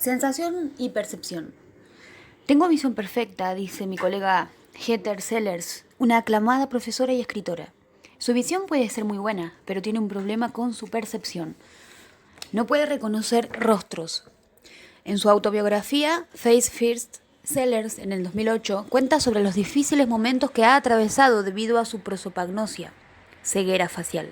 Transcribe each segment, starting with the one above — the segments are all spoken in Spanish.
Sensación y percepción. Tengo visión perfecta, dice mi colega Heather Sellers, una aclamada profesora y escritora. Su visión puede ser muy buena, pero tiene un problema con su percepción. No puede reconocer rostros. En su autobiografía, Face First, Sellers, en el 2008, cuenta sobre los difíciles momentos que ha atravesado debido a su prosopagnosia, ceguera facial.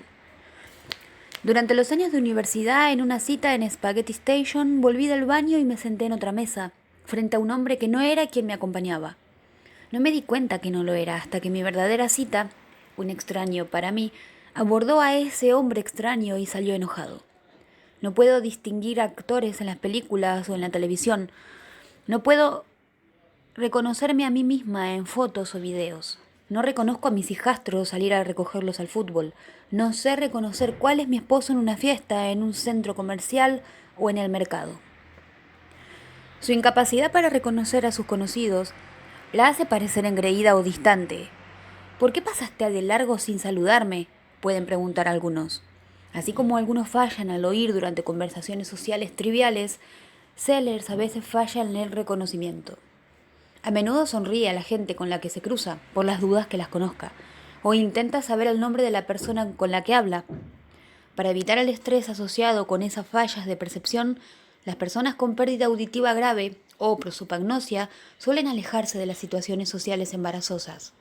Durante los años de universidad, en una cita en Spaghetti Station, volví del baño y me senté en otra mesa, frente a un hombre que no era quien me acompañaba. No me di cuenta que no lo era hasta que mi verdadera cita, un extraño para mí, abordó a ese hombre extraño y salió enojado. No puedo distinguir actores en las películas o en la televisión. No puedo reconocerme a mí misma en fotos o videos. No reconozco a mis hijastros al ir a recogerlos al fútbol. No sé reconocer cuál es mi esposo en una fiesta, en un centro comercial o en el mercado. Su incapacidad para reconocer a sus conocidos la hace parecer engreída o distante. ¿Por qué pasaste de largo sin saludarme?, pueden preguntar algunos. Así como algunos fallan al oír durante conversaciones sociales triviales, Sellers a veces falla en el reconocimiento. A menudo sonríe a la gente con la que se cruza, por las dudas que las conozca, o intenta saber el nombre de la persona con la que habla. Para evitar el estrés asociado con esas fallas de percepción, las personas con pérdida auditiva grave o prosopagnosia suelen alejarse de las situaciones sociales embarazosas.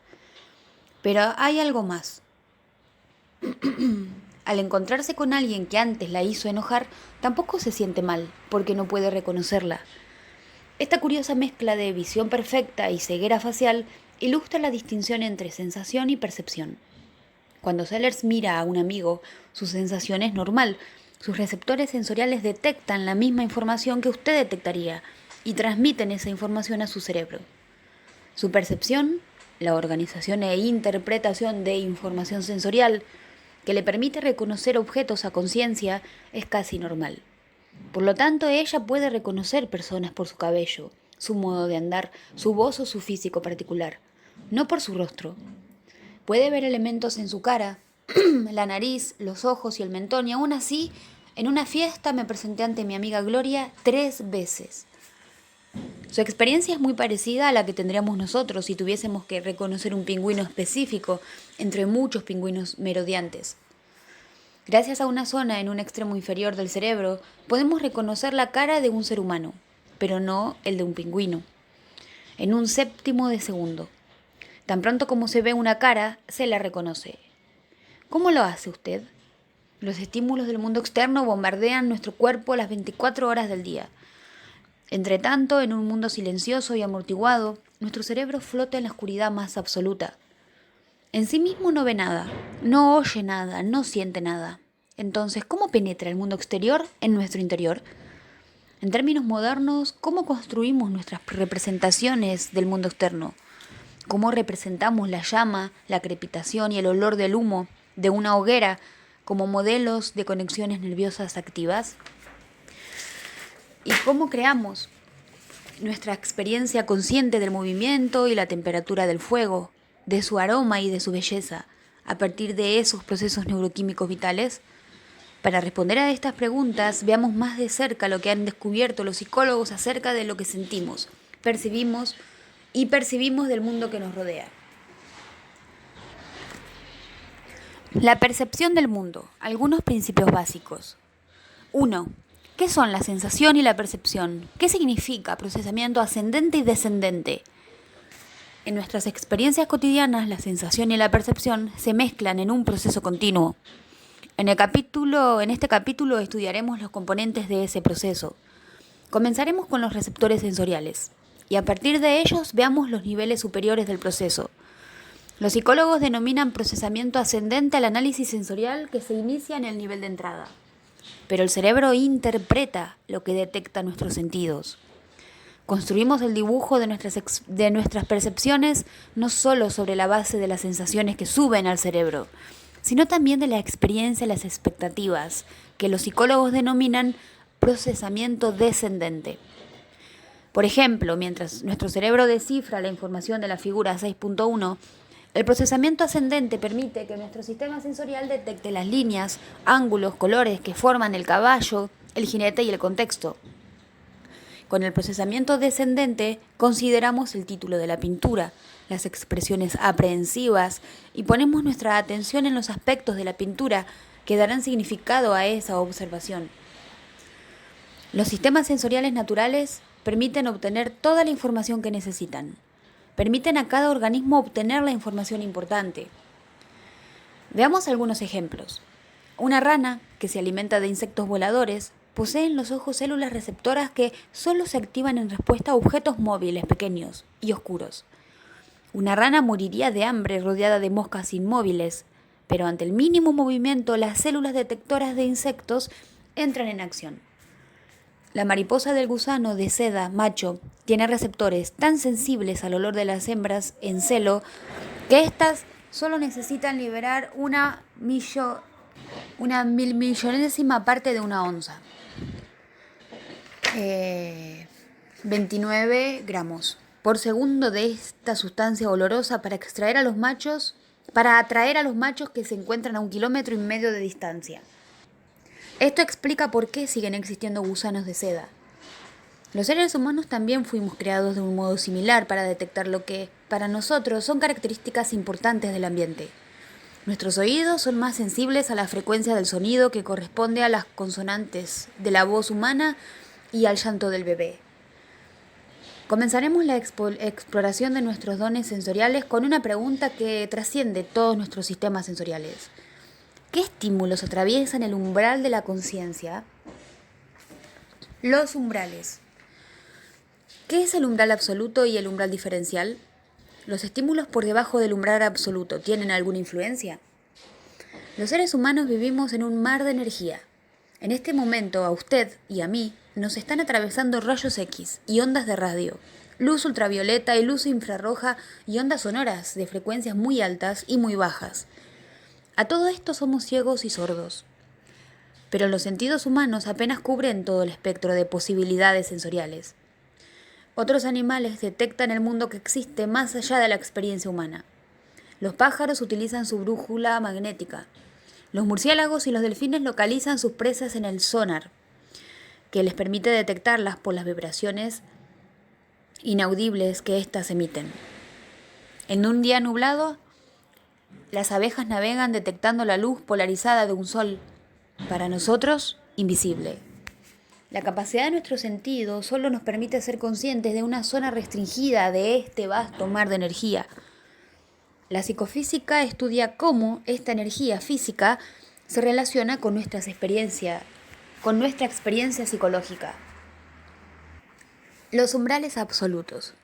Pero hay algo más. Al encontrarse con alguien que antes la hizo enojar, tampoco se siente mal, porque no puede reconocerla. Esta curiosa mezcla de visión perfecta y ceguera facial ilustra la distinción entre sensación y percepción. Cuando Sellers mira a un amigo, su sensación es normal. Sus receptores sensoriales detectan la misma información que usted detectaría y transmiten esa información a su cerebro. Su percepción, la organización e interpretación de información sensorial, que le permite reconocer objetos a conciencia, es casi normal. Por lo tanto, ella puede reconocer personas por su cabello, su modo de andar, su voz o su físico particular, no por su rostro. Puede ver elementos en su cara, la nariz, los ojos y el mentón, y aún así, en una fiesta me presenté ante mi amiga Gloria 3 veces. Su experiencia es muy parecida a la que tendríamos nosotros si tuviésemos que reconocer un pingüino específico entre muchos pingüinos merodeantes. Gracias a una zona en un extremo inferior del cerebro, podemos reconocer la cara de un ser humano, pero no el de un pingüino, en un séptimo de segundo. Tan pronto como se ve una cara, se la reconoce. ¿Cómo lo hace usted? Los estímulos del mundo externo bombardean nuestro cuerpo las 24 horas del día. Entretanto, en un mundo silencioso y amortiguado, nuestro cerebro flota en la oscuridad más absoluta. En sí mismo no ve nada, no oye nada, no siente nada. Entonces, ¿cómo penetra el mundo exterior en nuestro interior? En términos modernos, ¿cómo construimos nuestras representaciones del mundo externo? ¿Cómo representamos la llama, la crepitación y el olor del humo de una hoguera como modelos de conexiones nerviosas activas? ¿Y cómo creamos nuestra experiencia consciente del movimiento y la temperatura del fuego, de su aroma y de su belleza, a partir de esos procesos neuroquímicos vitales? Para responder a estas preguntas, veamos más de cerca lo que han descubierto los psicólogos acerca de lo que sentimos, percibimos del mundo que nos rodea. La percepción del mundo. Algunos principios básicos. 1. ¿Qué son la sensación y la percepción? ¿Qué significa procesamiento ascendente y descendente? En nuestras experiencias cotidianas, la sensación y la percepción se mezclan en un proceso continuo. En este capítulo estudiaremos los componentes de ese proceso. Comenzaremos con los receptores sensoriales y a partir de ellos veamos los niveles superiores del proceso. Los psicólogos denominan procesamiento ascendente al análisis sensorial que se inicia en el nivel de entrada. Pero el cerebro interpreta lo que detecta nuestros sentidos. Construimos el dibujo de nuestras percepciones no solo sobre la base de las sensaciones que suben al cerebro, sino también de la experiencia y las expectativas, que los psicólogos denominan procesamiento descendente. Por ejemplo, mientras nuestro cerebro descifra la información de la figura 6.1, el procesamiento ascendente permite que nuestro sistema sensorial detecte las líneas, ángulos, colores que forman el caballo, el jinete y el contexto. Con el procesamiento descendente consideramos el título de la pintura, las expresiones aprehensivas y ponemos nuestra atención en los aspectos de la pintura que darán significado a esa observación. Los sistemas sensoriales naturales permiten obtener toda la información que necesitan. Permiten a cada organismo obtener la información importante. Veamos algunos ejemplos. Una rana, que se alimenta de insectos voladores, posee en los ojos células receptoras que solo se activan en respuesta a objetos móviles pequeños y oscuros. Una rana moriría de hambre rodeada de moscas inmóviles, pero ante el mínimo movimiento las células detectoras de insectos entran en acción. La mariposa del gusano de seda macho tiene receptores tan sensibles al olor de las hembras en celo que éstas solo necesitan liberar una milmillonésima parte de una onza. 29 gramos por segundo de esta sustancia olorosa para atraer a los machos que se encuentran a 1,5 kilómetros de distancia. Esto explica por qué siguen existiendo gusanos de seda. Los seres humanos también fuimos creados de un modo similar para detectar lo que, para nosotros, son características importantes del ambiente. Nuestros oídos son más sensibles a la frecuencia del sonido que corresponde a las consonantes de la voz humana y al llanto del bebé. Comenzaremos la exploración de nuestros dones sensoriales con una pregunta que trasciende todos nuestros sistemas sensoriales. ¿Qué estímulos atraviesan el umbral de la conciencia? Los umbrales. ¿Qué es el umbral absoluto y el umbral diferencial? ¿Los estímulos por debajo del umbral absoluto tienen alguna influencia? Los seres humanos vivimos en un mar de energía. En este momento, a usted y a mí nos están atravesando rayos X y ondas de radio, luz ultravioleta y luz infrarroja y ondas sonoras de frecuencias muy altas y muy bajas. A todo esto somos ciegos y sordos. Pero los sentidos humanos apenas cubren todo el espectro de posibilidades sensoriales. Otros animales detectan el mundo que existe más allá de la experiencia humana. Los pájaros utilizan su brújula magnética. Los murciélagos y los delfines localizan sus presas en el sonar, que les permite detectarlas por las vibraciones inaudibles que éstas emiten. En un día nublado, las abejas navegan detectando la luz polarizada de un sol, para nosotros, invisible. La capacidad de nuestro sentido solo nos permite ser conscientes de una zona restringida de este vasto mar de energía. La psicofísica estudia cómo esta energía física se relaciona con nuestra experiencia psicológica. Los umbrales absolutos.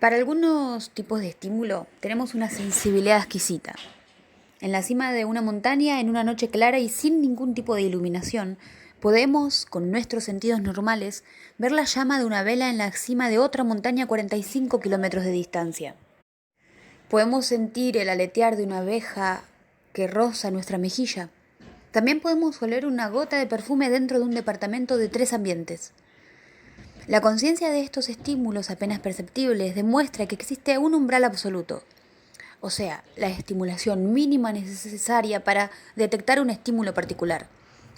Para algunos tipos de estímulo tenemos una sensibilidad exquisita. En la cima de una montaña, en una noche clara y sin ningún tipo de iluminación, podemos, con nuestros sentidos normales, ver la llama de una vela en la cima de otra montaña a 45 kilómetros de distancia. Podemos sentir el aletear de una abeja que roza nuestra mejilla. También podemos oler una gota de perfume dentro de un departamento de 3 ambientes. La conciencia de estos estímulos apenas perceptibles demuestra que existe un umbral absoluto, o sea, la estimulación mínima necesaria para detectar un estímulo particular: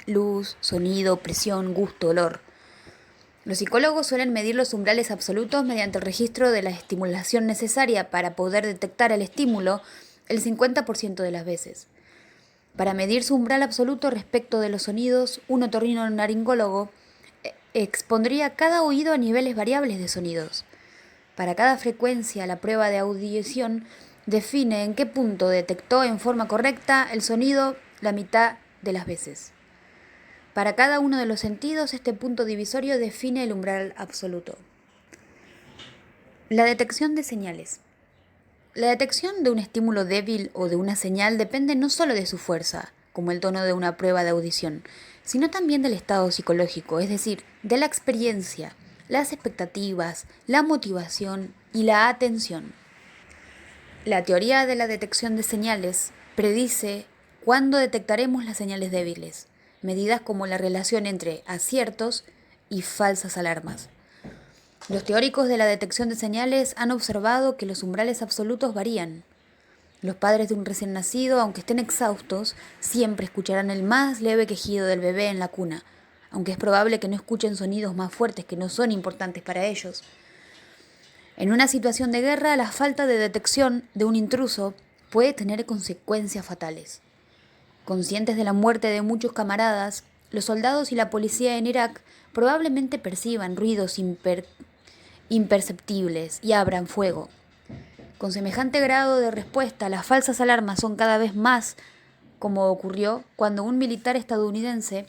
luz, sonido, presión, gusto, olor. Los psicólogos suelen medir los umbrales absolutos mediante el registro de la estimulación necesaria para poder detectar el estímulo el 50% de las veces. Para medir su umbral absoluto respecto de los sonidos, un otorrinolaringólogo expondría cada oído a niveles variables de sonidos. Para cada frecuencia, la prueba de audición define en qué punto detectó en forma correcta el sonido la mitad de las veces. Para cada uno de los sentidos, este punto divisorio define el umbral absoluto. La detección de señales. La detección de un estímulo débil o de una señal depende no solo de su fuerza, como el tono de una prueba de audición, sino también del estado psicológico, es decir, de la experiencia, las expectativas, la motivación y la atención. La teoría de la detección de señales predice cuándo detectaremos las señales débiles, medidas como la relación entre aciertos y falsas alarmas. Los teóricos de la detección de señales han observado que los umbrales absolutos varían. Los padres de un recién nacido, aunque estén exhaustos, siempre escucharán el más leve quejido del bebé en la cuna, aunque es probable que no escuchen sonidos más fuertes que no son importantes para ellos. En una situación de guerra, la falta de detección de un intruso puede tener consecuencias fatales. Conscientes de la muerte de muchos camaradas, los soldados y la policía en Irak probablemente perciban ruidos imperceptibles y abran fuego. Con semejante grado de respuesta, las falsas alarmas son cada vez más, como ocurrió cuando un militar estadounidense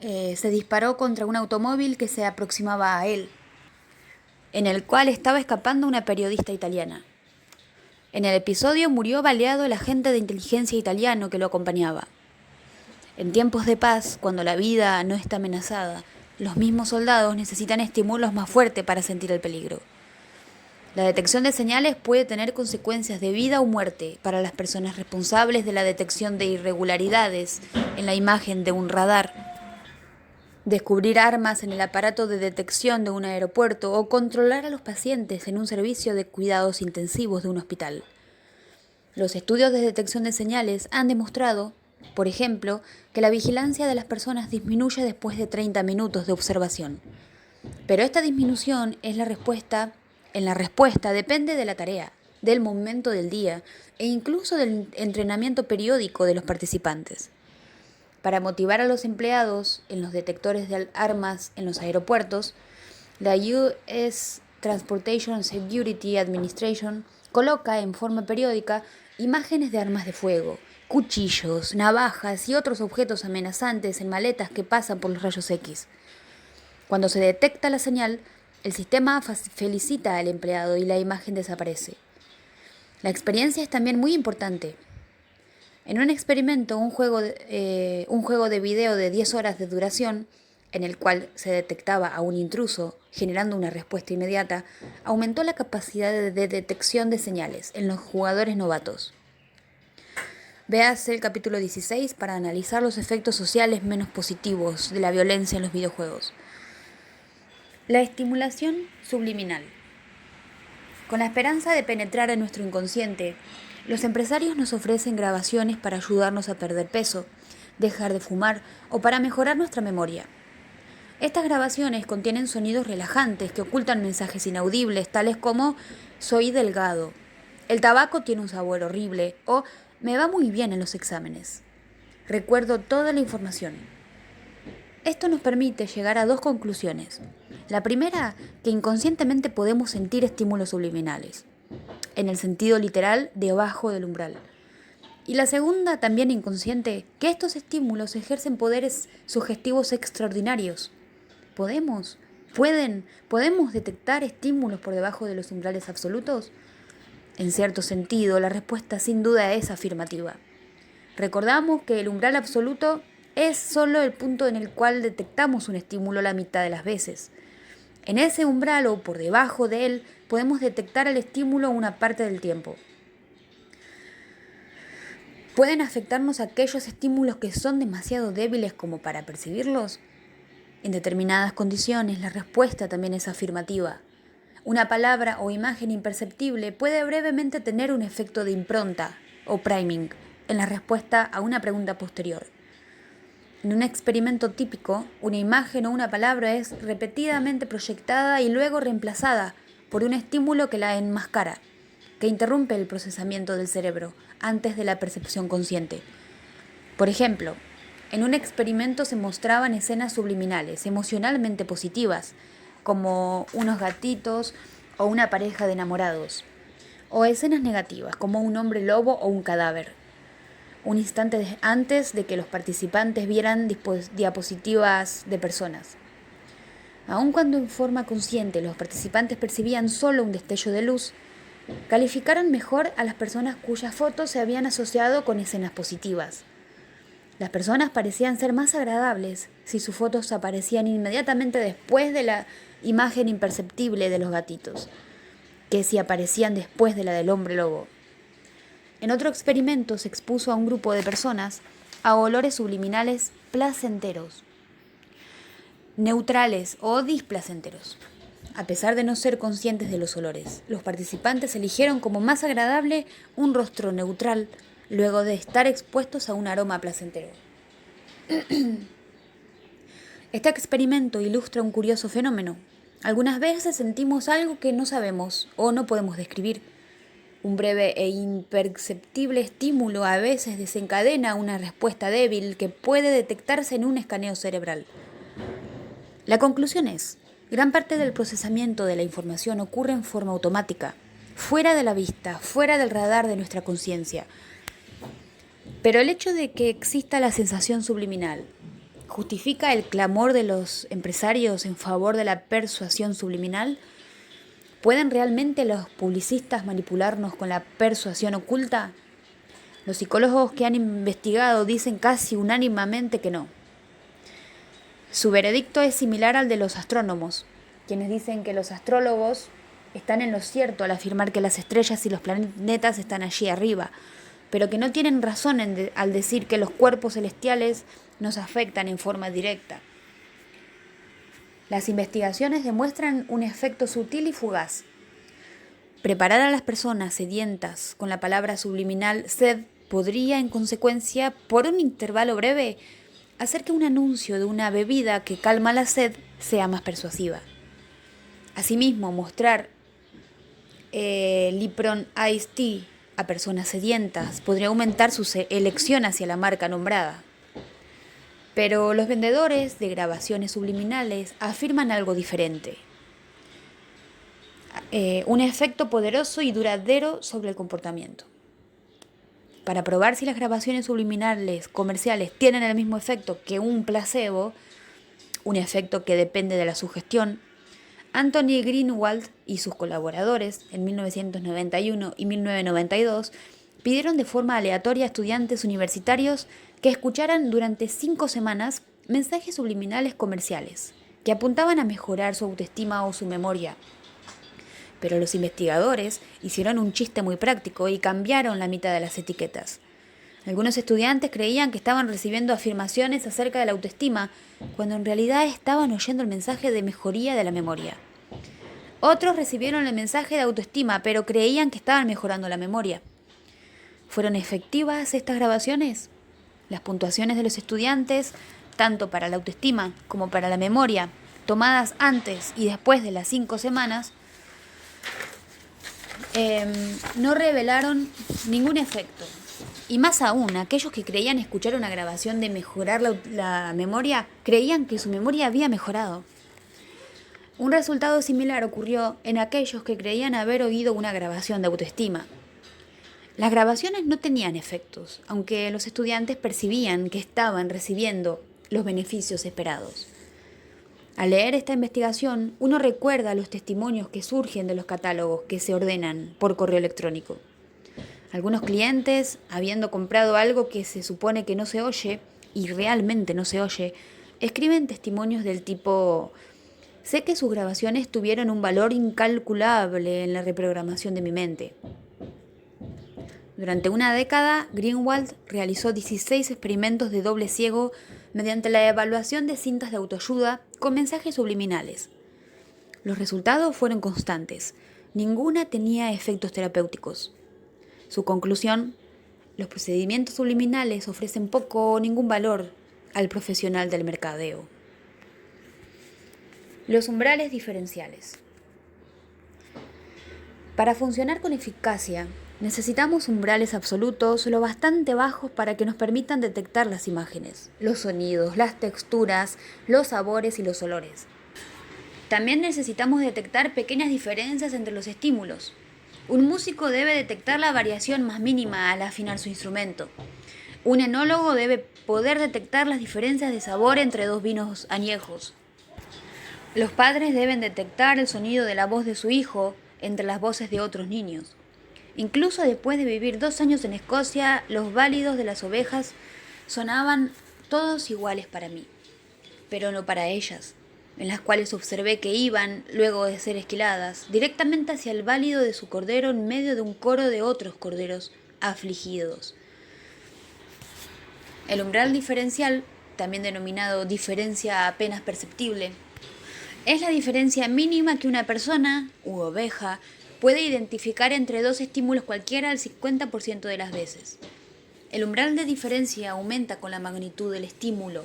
se disparó contra un automóvil que se aproximaba a él, en el cual estaba escapando una periodista italiana. En el episodio murió baleado el agente de inteligencia italiano que lo acompañaba. En tiempos de paz, cuando la vida no está amenazada, los mismos soldados necesitan estímulos más fuertes para sentir el peligro. La detección de señales puede tener consecuencias de vida o muerte para las personas responsables de la detección de irregularidades en la imagen de un radar, descubrir armas en el aparato de detección de un aeropuerto o controlar a los pacientes en un servicio de cuidados intensivos de un hospital. Los estudios de detección de señales han demostrado, por ejemplo, que la vigilancia de las personas disminuye después de 30 minutos de observación. Pero esta disminución en la respuesta depende de la tarea, del momento del día e incluso del entrenamiento periódico de los participantes. Para motivar a los empleados en los detectores de armas en los aeropuertos, la US Transportation Security Administration coloca en forma periódica imágenes de armas de fuego, cuchillos, navajas y otros objetos amenazantes en maletas que pasan por los rayos X. Cuando se detecta la señal, el sistema felicita al empleado y la imagen desaparece. La experiencia es también muy importante. En un experimento, un juego de video de 10 horas de duración, en el cual se detectaba a un intruso generando una respuesta inmediata, aumentó la capacidad de detección de señales en los jugadores novatos. Véase el capítulo 16 para analizar los efectos sociales menos positivos de la violencia en los videojuegos. La estimulación subliminal. Con la esperanza de penetrar en nuestro inconsciente, los empresarios nos ofrecen grabaciones para ayudarnos a perder peso, dejar de fumar o para mejorar nuestra memoria. Estas grabaciones contienen sonidos relajantes que ocultan mensajes inaudibles, tales como «soy delgado», «el tabaco tiene un sabor horrible» o «me va muy bien en los exámenes». Recuerdo toda la información. Esto nos permite llegar a dos conclusiones. La primera, que inconscientemente podemos sentir estímulos subliminales, en el sentido literal, debajo del umbral. Y la segunda, también inconsciente, que estos estímulos ejercen poderes sugestivos extraordinarios. ¿Podemos detectar estímulos por debajo de los umbrales absolutos? En cierto sentido, la respuesta sin duda es afirmativa. Recordamos que el umbral absoluto es solo el punto en el cual detectamos un estímulo la mitad de las veces. En ese umbral o por debajo de él podemos detectar el estímulo una parte del tiempo. ¿Pueden afectarnos aquellos estímulos que son demasiado débiles como para percibirlos? En determinadas condiciones la respuesta también es afirmativa. Una palabra o imagen imperceptible puede brevemente tener un efecto de impronta o priming en la respuesta a una pregunta posterior. En un experimento típico, una imagen o una palabra es repetidamente proyectada y luego reemplazada por un estímulo que la enmascara, que interrumpe el procesamiento del cerebro antes de la percepción consciente. Por ejemplo, en un experimento se mostraban escenas subliminales, emocionalmente positivas, como unos gatitos o una pareja de enamorados, o escenas negativas, como un hombre lobo o un cadáver. Un instante antes de que los participantes vieran diapositivas de personas. Aun cuando en forma consciente los participantes percibían solo un destello de luz, calificaron mejor a las personas cuyas fotos se habían asociado con escenas positivas. Las personas parecían ser más agradables si sus fotos aparecían inmediatamente después de la imagen imperceptible de los gatitos, que si aparecían después de la del hombre lobo. En otro experimento se expuso a un grupo de personas a olores subliminales placenteros, neutrales o displacenteros. A pesar de no ser conscientes de los olores, los participantes eligieron como más agradable un rostro neutral luego de estar expuestos a un aroma placentero. Este experimento ilustra un curioso fenómeno. Algunas veces sentimos algo que no sabemos o no podemos describir. Un breve e imperceptible estímulo a veces desencadena una respuesta débil que puede detectarse en un escaneo cerebral. La conclusión es, gran parte del procesamiento de la información ocurre en forma automática, fuera de la vista, fuera del radar de nuestra conciencia. Pero el hecho de que exista la sensación subliminal, ¿justifica el clamor de los empresarios en favor de la persuasión subliminal? ¿Pueden realmente los publicistas manipularnos con la persuasión oculta? Los psicólogos que han investigado dicen casi unánimemente que no. Su veredicto es similar al de los astrónomos, quienes dicen que los astrólogos están en lo cierto al afirmar que las estrellas y los planetas están allí arriba, pero que no tienen razón al decir que los cuerpos celestiales nos afectan en forma directa. Las investigaciones demuestran un efecto sutil y fugaz. Preparar a las personas sedientas con la palabra subliminal sed podría, en consecuencia, por un intervalo breve, hacer que un anuncio de una bebida que calma la sed sea más persuasiva. Asimismo, mostrar Lipron Iced Tea a personas sedientas podría aumentar su elección hacia la marca nombrada. Pero los vendedores de grabaciones subliminales afirman algo diferente. Un efecto poderoso y duradero sobre el comportamiento. Para probar si las grabaciones subliminales comerciales tienen el mismo efecto que un placebo, un efecto que depende de la sugestión, Anthony Greenwald y sus colaboradores en 1991 y 1992 pidieron de forma aleatoria a estudiantes universitarios que escucharan durante 5 semanas mensajes subliminales comerciales que apuntaban a mejorar su autoestima o su memoria. Pero los investigadores hicieron un chiste muy práctico y cambiaron la mitad de las etiquetas. Algunos estudiantes creían que estaban recibiendo afirmaciones acerca de la autoestima, cuando en realidad estaban oyendo el mensaje de mejoría de la memoria. Otros recibieron el mensaje de autoestima, pero creían que estaban mejorando la memoria. ¿Fueron efectivas estas grabaciones? Las puntuaciones de los estudiantes, tanto para la autoestima como para la memoria, tomadas antes y después de las 5 semanas, no revelaron ningún efecto. Y más aún, aquellos que creían escuchar una grabación de mejorar la memoria, creían que su memoria había mejorado. Un resultado similar ocurrió en aquellos que creían haber oído una grabación de autoestima. Las grabaciones no tenían efectos, aunque los estudiantes percibían que estaban recibiendo los beneficios esperados. Al leer esta investigación, uno recuerda los testimonios que surgen de los catálogos que se ordenan por correo electrónico. Algunos clientes, habiendo comprado algo que se supone que no se oye, y realmente no se oye, escriben testimonios del tipo: sé que sus grabaciones tuvieron un valor incalculable en la reprogramación de mi mente. Durante una década, Greenwald realizó 16 experimentos de doble ciego mediante la evaluación de cintas de autoayuda con mensajes subliminales. Los resultados fueron constantes. Ninguna tenía efectos terapéuticos. Su conclusión: los procedimientos subliminales ofrecen poco o ningún valor al profesional del mercadeo. Los umbrales diferenciales. Para funcionar con eficacia, necesitamos umbrales absolutos lo bastante bajos para que nos permitan detectar las imágenes, los sonidos, las texturas, los sabores y los olores. También necesitamos detectar pequeñas diferencias entre los estímulos. Un músico debe detectar la variación más mínima al afinar su instrumento. Un enólogo debe poder detectar las diferencias de sabor entre dos vinos añejos. Los padres deben detectar el sonido de la voz de su hijo entre las voces de otros niños. Incluso después de vivir 2 años en Escocia, los bálidos de las ovejas sonaban todos iguales para mí, pero no para ellas, en las cuales observé que iban, luego de ser esquiladas, directamente hacia el bálido de su cordero en medio de un coro de otros corderos afligidos. El umbral diferencial, también denominado diferencia apenas perceptible, es la diferencia mínima que una persona, u oveja, puede identificar entre dos estímulos cualquiera al 50% de las veces. El umbral de diferencia aumenta con la magnitud del estímulo.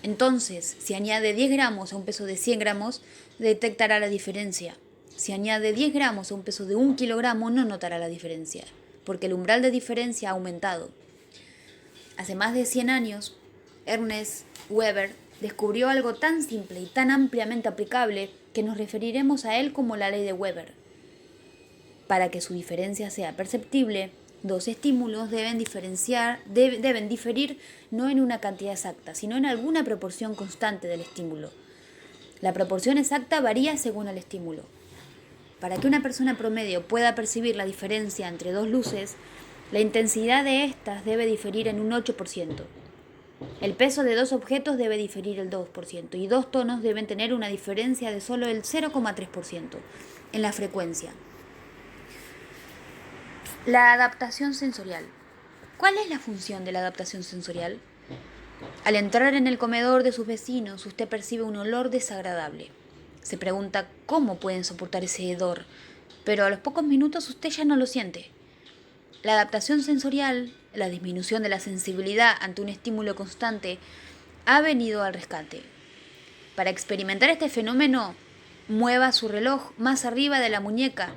Entonces, si añade 10 gramos a un peso de 100 gramos, detectará la diferencia. Si añade 10 gramos a un peso de 1 kilogramo, no notará la diferencia, porque el umbral de diferencia ha aumentado. Hace más de 100 años, Ernest Weber descubrió algo tan simple y tan ampliamente aplicable que nos referiremos a él como la ley de Weber. Para que su diferencia sea perceptible, dos estímulos deben diferir no en una cantidad exacta, sino en alguna proporción constante del estímulo. La proporción exacta varía según el estímulo. Para que una persona promedio pueda percibir la diferencia entre dos luces, la intensidad de estas debe diferir en un 8%. El peso de dos objetos debe diferir el 2% y dos tonos deben tener una diferencia de solo el 0,3% en la frecuencia. La adaptación sensorial. ¿Cuál es la función de la adaptación sensorial? Al entrar en el comedor de sus vecinos, usted percibe un olor desagradable. Se pregunta cómo pueden soportar ese hedor, pero a los pocos minutos usted ya no lo siente. La adaptación sensorial, la disminución de la sensibilidad ante un estímulo constante, ha venido al rescate. Para experimentar este fenómeno, mueva su reloj más arriba de la muñeca.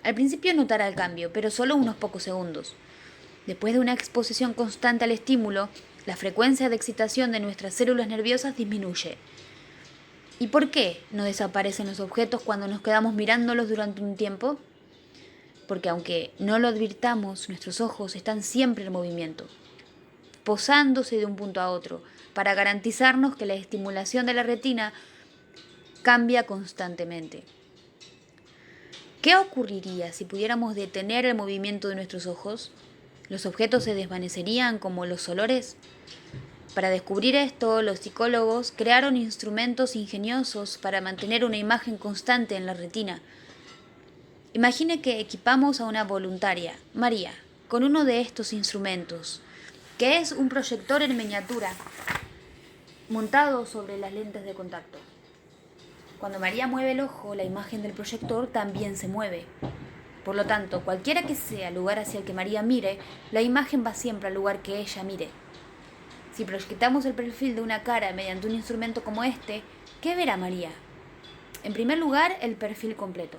Al principio notará el cambio, pero solo unos pocos segundos. Después de una exposición constante al estímulo, la frecuencia de excitación de nuestras células nerviosas disminuye. ¿Y por qué no desaparecen los objetos cuando nos quedamos mirándolos durante un tiempo? Porque aunque no lo advirtamos, nuestros ojos están siempre en movimiento, posándose de un punto a otro, para garantizarnos que la estimulación de la retina cambia constantemente. ¿Qué ocurriría si pudiéramos detener el movimiento de nuestros ojos? ¿Los objetos se desvanecerían como los olores? Para descubrir esto, los psicólogos crearon instrumentos ingeniosos para mantener una imagen constante en la retina. Imagine que equipamos a una voluntaria, María, con uno de estos instrumentos, que es un proyector en miniatura, montado sobre las lentes de contacto. Cuando María mueve el ojo, la imagen del proyector también se mueve. Por lo tanto, cualquiera que sea el lugar hacia el que María mire, la imagen va siempre al lugar que ella mire. Si proyectamos el perfil de una cara mediante un instrumento como este, ¿qué verá María? En primer lugar, el perfil completo.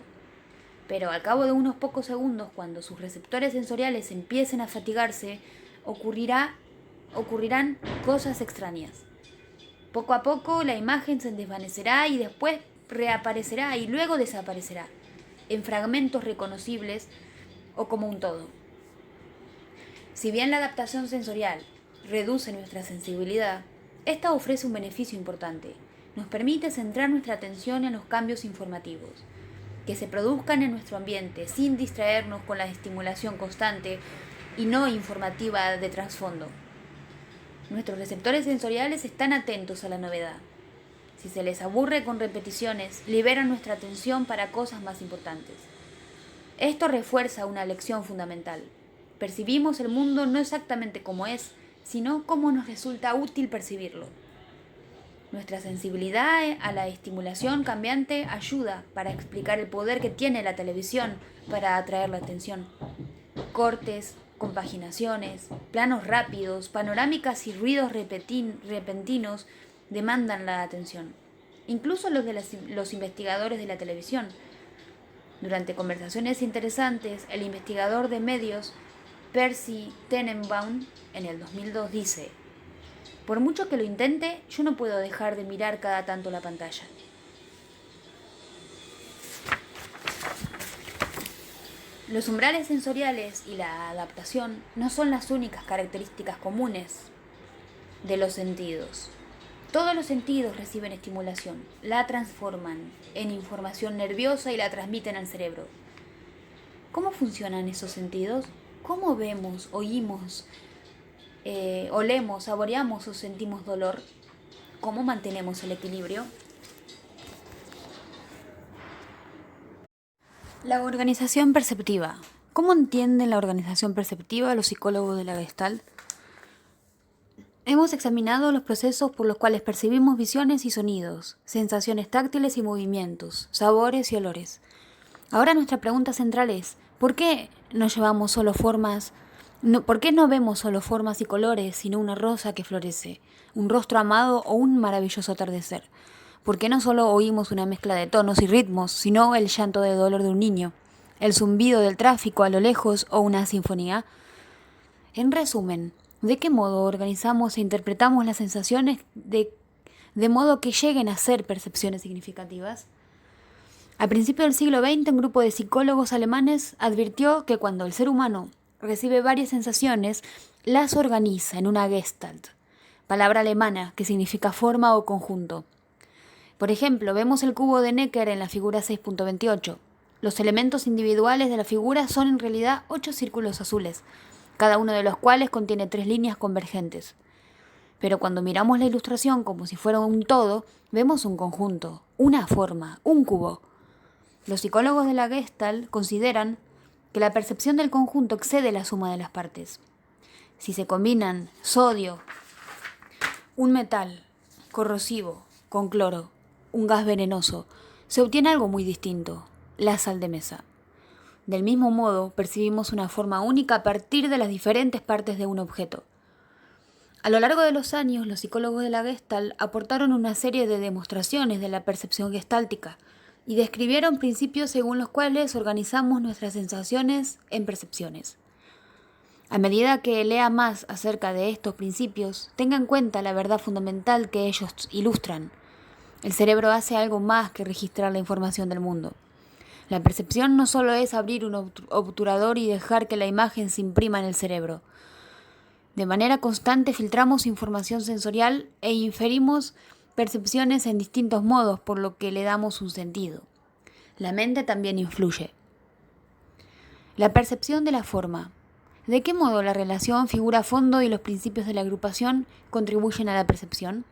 Pero al cabo de unos pocos segundos, cuando sus receptores sensoriales empiecen a fatigarse, ocurrirán cosas extrañas. Poco a poco la imagen se desvanecerá y después reaparecerá y luego desaparecerá, en fragmentos reconocibles o como un todo. Si bien la adaptación sensorial reduce nuestra sensibilidad, esta ofrece un beneficio importante. Nos permite centrar nuestra atención en los cambios informativos que se produzcan en nuestro ambiente sin distraernos con la estimulación constante y no informativa de trasfondo. Nuestros receptores sensoriales están atentos a la novedad. Si se les aburre con repeticiones, liberan nuestra atención para cosas más importantes. Esto refuerza una lección fundamental. Percibimos el mundo no exactamente como es, sino como nos resulta útil percibirlo. Nuestra sensibilidad a la estimulación cambiante ayuda para explicar el poder que tiene la televisión para atraer la atención. Cortes, compaginaciones, planos rápidos, panorámicas y ruidos repentinos demandan la atención, incluso los de los investigadores de la televisión. Durante conversaciones interesantes, el investigador de medios Percy Tenenbaum en el 2002 dice: por mucho que lo intente, yo no puedo dejar de mirar cada tanto la pantalla. Los umbrales sensoriales y la adaptación no son las únicas características comunes de los sentidos. Todos los sentidos reciben estimulación, la transforman en información nerviosa y la transmiten al cerebro. ¿Cómo funcionan esos sentidos? ¿Cómo vemos, oímos, olemos, saboreamos o sentimos dolor? ¿Cómo mantenemos el equilibrio? La organización perceptiva. ¿Cómo entienden la organización perceptiva los psicólogos de la Gestalt? Hemos examinado los procesos por los cuales percibimos visiones y sonidos, sensaciones táctiles y movimientos, sabores y olores. Ahora nuestra pregunta central es: ¿por qué no llevamos solo formas ¿Por qué no vemos solo formas y colores, sino una rosa que florece, un rostro amado o un maravilloso atardecer? ¿Por qué no solo oímos una mezcla de tonos y ritmos, sino el llanto de dolor de un niño, el zumbido del tráfico a lo lejos o una sinfonía? En resumen, ¿de qué modo organizamos e interpretamos las sensaciones de modo que lleguen a ser percepciones significativas? A principios del siglo XX, un grupo de psicólogos alemanes advirtió que cuando el ser humano recibe varias sensaciones, las organiza en una Gestalt, palabra alemana que significa forma o conjunto. Por ejemplo, vemos el cubo de Necker en la figura 6.28. Los elementos individuales de la figura son en realidad 8 círculos azules, cada uno de los cuales contiene 3 líneas convergentes. Pero cuando miramos la ilustración como si fuera un todo, vemos un conjunto, una forma, un cubo. Los psicólogos de la Gestalt consideran que la percepción del conjunto excede la suma de las partes. Si se combinan sodio, un metal corrosivo, con cloro, un gas venenoso, se obtiene algo muy distinto, la sal de mesa. Del mismo modo, percibimos una forma única a partir de las diferentes partes de un objeto. A lo largo de los años, los psicólogos de la Gestalt aportaron una serie de demostraciones de la percepción gestáltica y describieron principios según los cuales organizamos nuestras sensaciones en percepciones. A medida que lea más acerca de estos principios, tenga en cuenta la verdad fundamental que ellos ilustran. El cerebro hace algo más que registrar la información del mundo. La percepción no solo es abrir un obturador y dejar que la imagen se imprima en el cerebro. De manera constante filtramos información sensorial e inferimos percepciones en distintos modos, por lo que le damos un sentido. La mente también influye. La percepción de la forma. ¿De qué modo la relación figura-fondo y los principios de la agrupación contribuyen a la percepción?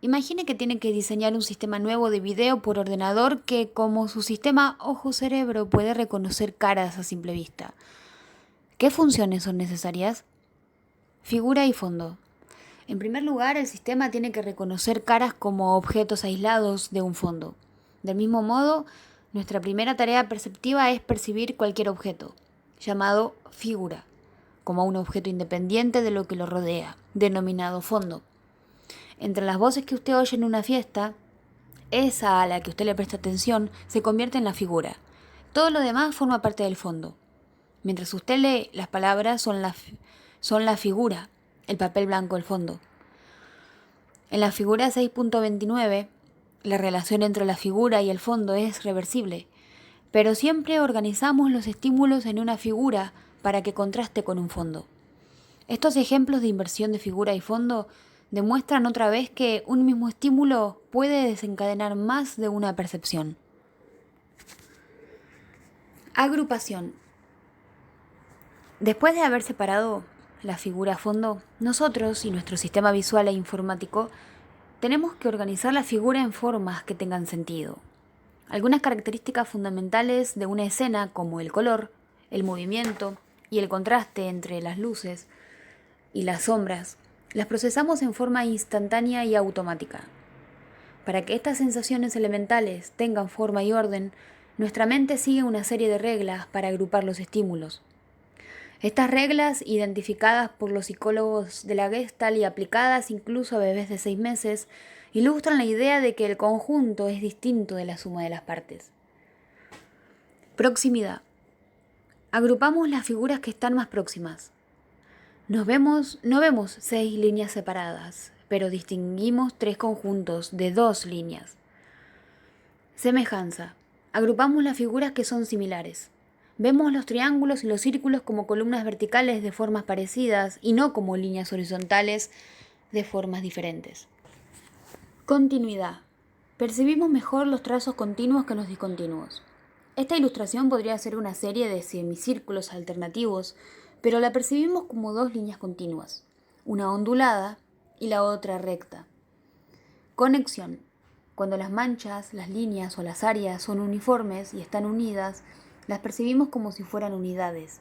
Imagine que tiene que diseñar un sistema nuevo de video por ordenador que, como su sistema ojo-cerebro, puede reconocer caras a simple vista. ¿Qué funciones son necesarias? Figura y fondo. En primer lugar, el sistema tiene que reconocer caras como objetos aislados de un fondo. Del mismo modo, nuestra primera tarea perceptiva es percibir cualquier objeto, llamado figura, como un objeto independiente de lo que lo rodea, denominado fondo. Entre las voces que usted oye en una fiesta, esa a la que usted le presta atención se convierte en la figura. Todo lo demás forma parte del fondo. Mientras usted lee, las palabras son la figura, el papel blanco el fondo. En la figura 6.29, la relación entre la figura y el fondo es reversible, pero siempre organizamos los estímulos en una figura para que contraste con un fondo. Estos ejemplos de inversión de figura y fondo demuestran otra vez que un mismo estímulo puede desencadenar más de una percepción. Agrupación. Después de haber separado la figura a fondo, nosotros y nuestro sistema visual e informático tenemos que organizar la figura en formas que tengan sentido. Algunas características fundamentales de una escena, como el color, el movimiento y el contraste entre las luces y las sombras, las procesamos en forma instantánea y automática. Para que estas sensaciones elementales tengan forma y orden, nuestra mente sigue una serie de reglas para agrupar los estímulos. Estas reglas, identificadas por los psicólogos de la Gestalt y aplicadas incluso a bebés de 6 meses, ilustran la idea de que el conjunto es distinto de la suma de las partes. Proximidad. Agrupamos las figuras que están más próximas. No vemos 6 líneas separadas, pero distinguimos 3 conjuntos de 2 líneas. Semejanza. Agrupamos las figuras que son similares. Vemos los triángulos y los círculos como columnas verticales de formas parecidas y no como líneas horizontales de formas diferentes. Continuidad. Percibimos mejor los trazos continuos que los discontinuos. Esta ilustración podría ser una serie de semicírculos alternativos, pero la percibimos como 2 líneas continuas, una ondulada y la otra recta. Conexión. Cuando las manchas, las líneas o las áreas son uniformes y están unidas, las percibimos como si fueran unidades.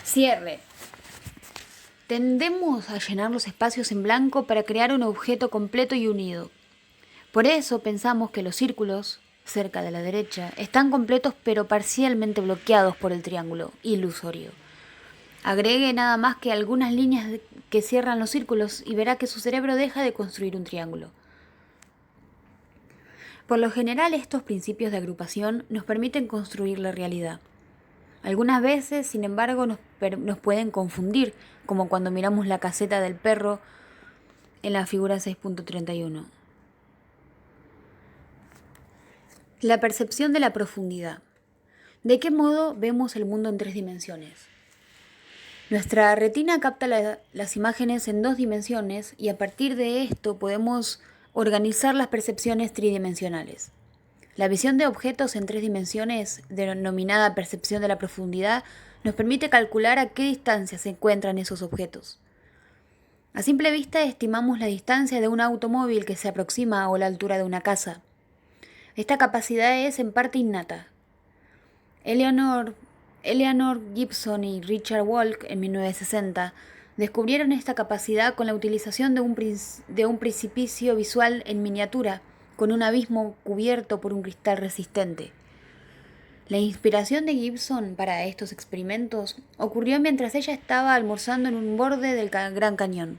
Cierre. Tendemos a llenar los espacios en blanco para crear un objeto completo y unido. Por eso pensamos que los círculos cerca de la derecha, están completos pero parcialmente bloqueados por el triángulo ilusorio. Agregue nada más que algunas líneas que cierran los círculos y verá que su cerebro deja de construir un triángulo. Por lo general, estos principios de agrupación nos permiten construir la realidad. Algunas veces, sin embargo, nos pueden confundir, como cuando miramos la caseta del perro en la figura 6.31. La percepción de la profundidad. ¿De qué modo vemos el mundo en 3 dimensiones? Nuestra retina capta las imágenes en 2 dimensiones y a partir de esto podemos organizar las percepciones tridimensionales. La visión de objetos en 3 dimensiones, denominada percepción de la profundidad, nos permite calcular a qué distancia se encuentran esos objetos. A simple vista estimamos la distancia de un automóvil que se aproxima o la altura de una casa. Esta capacidad es en parte innata. Eleanor Gibson y Richard Walk en 1960 descubrieron esta capacidad con la utilización de un precipicio visual en miniatura, con un abismo cubierto por un cristal resistente. La inspiración de Gibson para estos experimentos ocurrió mientras ella estaba almorzando en un borde del Gran Cañón.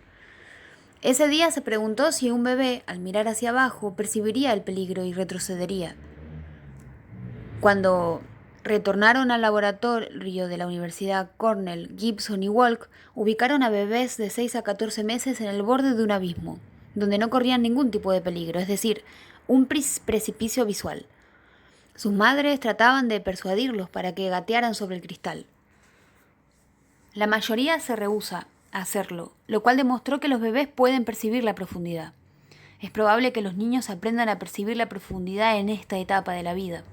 Ese día se preguntó si un bebé, al mirar hacia abajo, percibiría el peligro y retrocedería. Cuando retornaron al laboratorio de la Universidad Cornell, Gibson y Walk ubicaron a bebés de 6 a 14 meses en el borde de un abismo, donde no corrían ningún tipo de peligro, es decir, un precipicio visual. Sus madres trataban de persuadirlos para que gatearan sobre el cristal. La mayoría se rehúsa a hacerlo, lo cual demostró que los bebés pueden percibir la profundidad. Es probable que los niños aprendan a percibir la profundidad en esta etapa de la vida.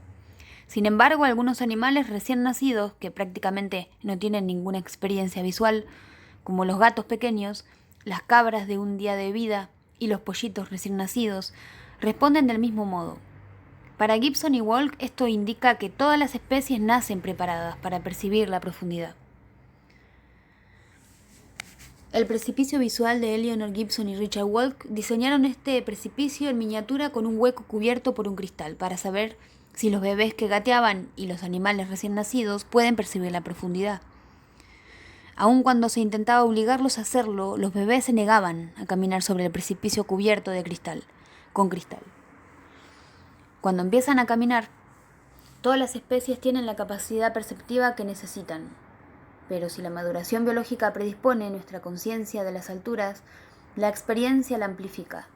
Sin embargo, algunos animales recién nacidos, que prácticamente no tienen ninguna experiencia visual, como los gatos pequeños, las cabras de un día de vida y los pollitos recién nacidos, responden del mismo modo. Para Gibson y Walk, esto indica que todas las especies nacen preparadas para percibir la profundidad. El precipicio visual de Eleanor Gibson y Richard Walk diseñaron este precipicio en miniatura con un hueco cubierto por un cristal para saber si los bebés que gateaban y los animales recién nacidos pueden percibir la profundidad. Aun cuando se intentaba obligarlos a hacerlo, los bebés se negaban a caminar sobre el precipicio cubierto de cristal, con cristal. Cuando empiezan a caminar, todas las especies tienen la capacidad perceptiva que necesitan. Pero si la maduración biológica predispone nuestra conciencia de las alturas, la experiencia la amplifica.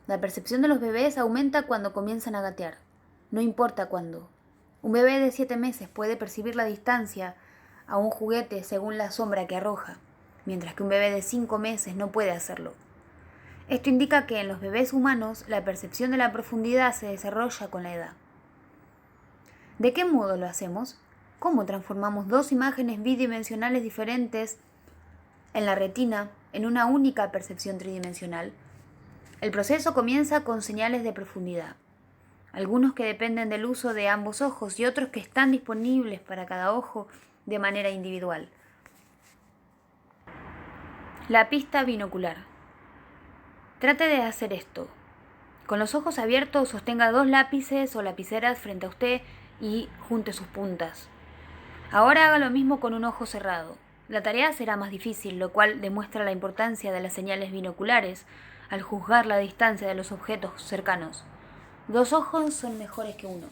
La percepción de los bebés aumenta cuando comienzan a gatear. No importa cuándo. Un bebé de 7 meses puede percibir la distancia a un juguete según la sombra que arroja, mientras que un bebé de 5 meses no puede hacerlo. Esto indica que en los bebés humanos la percepción de la profundidad se desarrolla con la edad. ¿De qué modo lo hacemos? ¿Cómo transformamos 2 imágenes bidimensionales diferentes en la retina en una única percepción tridimensional? El proceso comienza con señales de profundidad, algunos que dependen del uso de ambos ojos y otros que están disponibles para cada ojo de manera individual. La pista binocular. Trate de hacer esto. Con los ojos abiertos, sostenga 2 lápices o lapiceras frente a usted y junte sus puntas. Ahora haga lo mismo con un ojo cerrado. La tarea será más difícil, lo cual demuestra la importancia de las señales binoculares al juzgar la distancia de los objetos cercanos. 2 ojos son mejores que 1.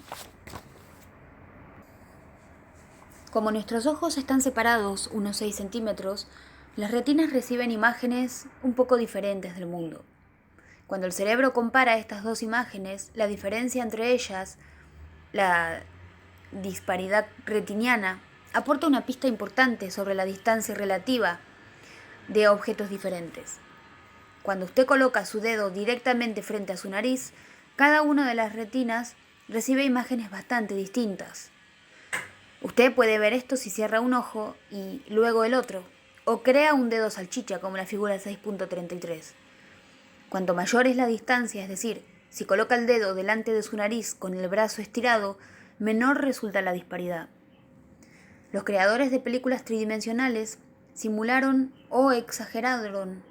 Como nuestros ojos están separados unos 6 centímetros, las retinas reciben imágenes un poco diferentes del mundo. Cuando el cerebro compara estas 2 imágenes, la diferencia entre ellas, la disparidad retiniana, aporta una pista importante sobre la distancia relativa de objetos diferentes. Cuando usted coloca su dedo directamente frente a su nariz, cada una de las retinas recibe imágenes bastante distintas. Usted puede ver esto si cierra un ojo y luego el otro, o crea un dedo salchicha como la figura 6.33. Cuanto mayor es la distancia, es decir, si coloca el dedo delante de su nariz con el brazo estirado, menor resulta la disparidad. Los creadores de películas tridimensionales simularon o exageraron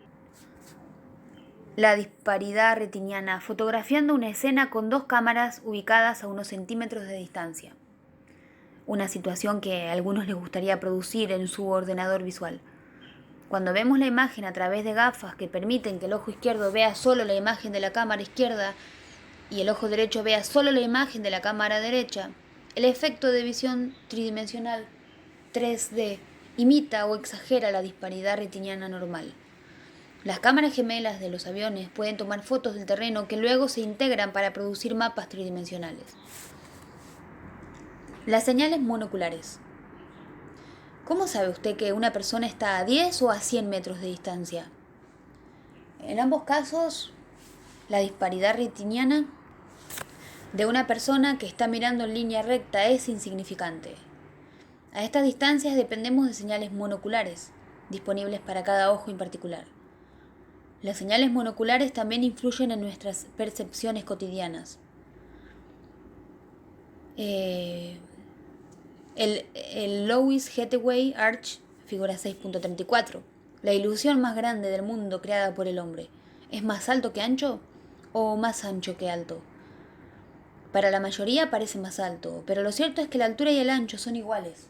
La disparidad retiniana, fotografiando una escena con dos cámaras ubicadas a unos centímetros de distancia. Una situación que a algunos les gustaría producir en su ordenador visual. Cuando vemos la imagen a través de gafas que permiten que el ojo izquierdo vea solo la imagen de la cámara izquierda y el ojo derecho vea solo la imagen de la cámara derecha, el efecto de visión tridimensional 3D imita o exagera la disparidad retiniana normal. Las cámaras gemelas de los aviones pueden tomar fotos del terreno que luego se integran para producir mapas tridimensionales. Las señales monoculares. ¿Cómo sabe usted que una persona está a 10 o a 100 metros de distancia? En ambos casos, la disparidad retiniana de una persona que está mirando en línea recta es insignificante. A estas distancias dependemos de señales monoculares, disponibles para cada ojo en particular. Las señales monoculares también influyen en nuestras percepciones cotidianas. El Louis Gateway Arch, figura 6.34. La ilusión más grande del mundo creada por el hombre. ¿Es más alto que ancho o más ancho que alto? Para la mayoría parece más alto, pero lo cierto es que la altura y el ancho son iguales.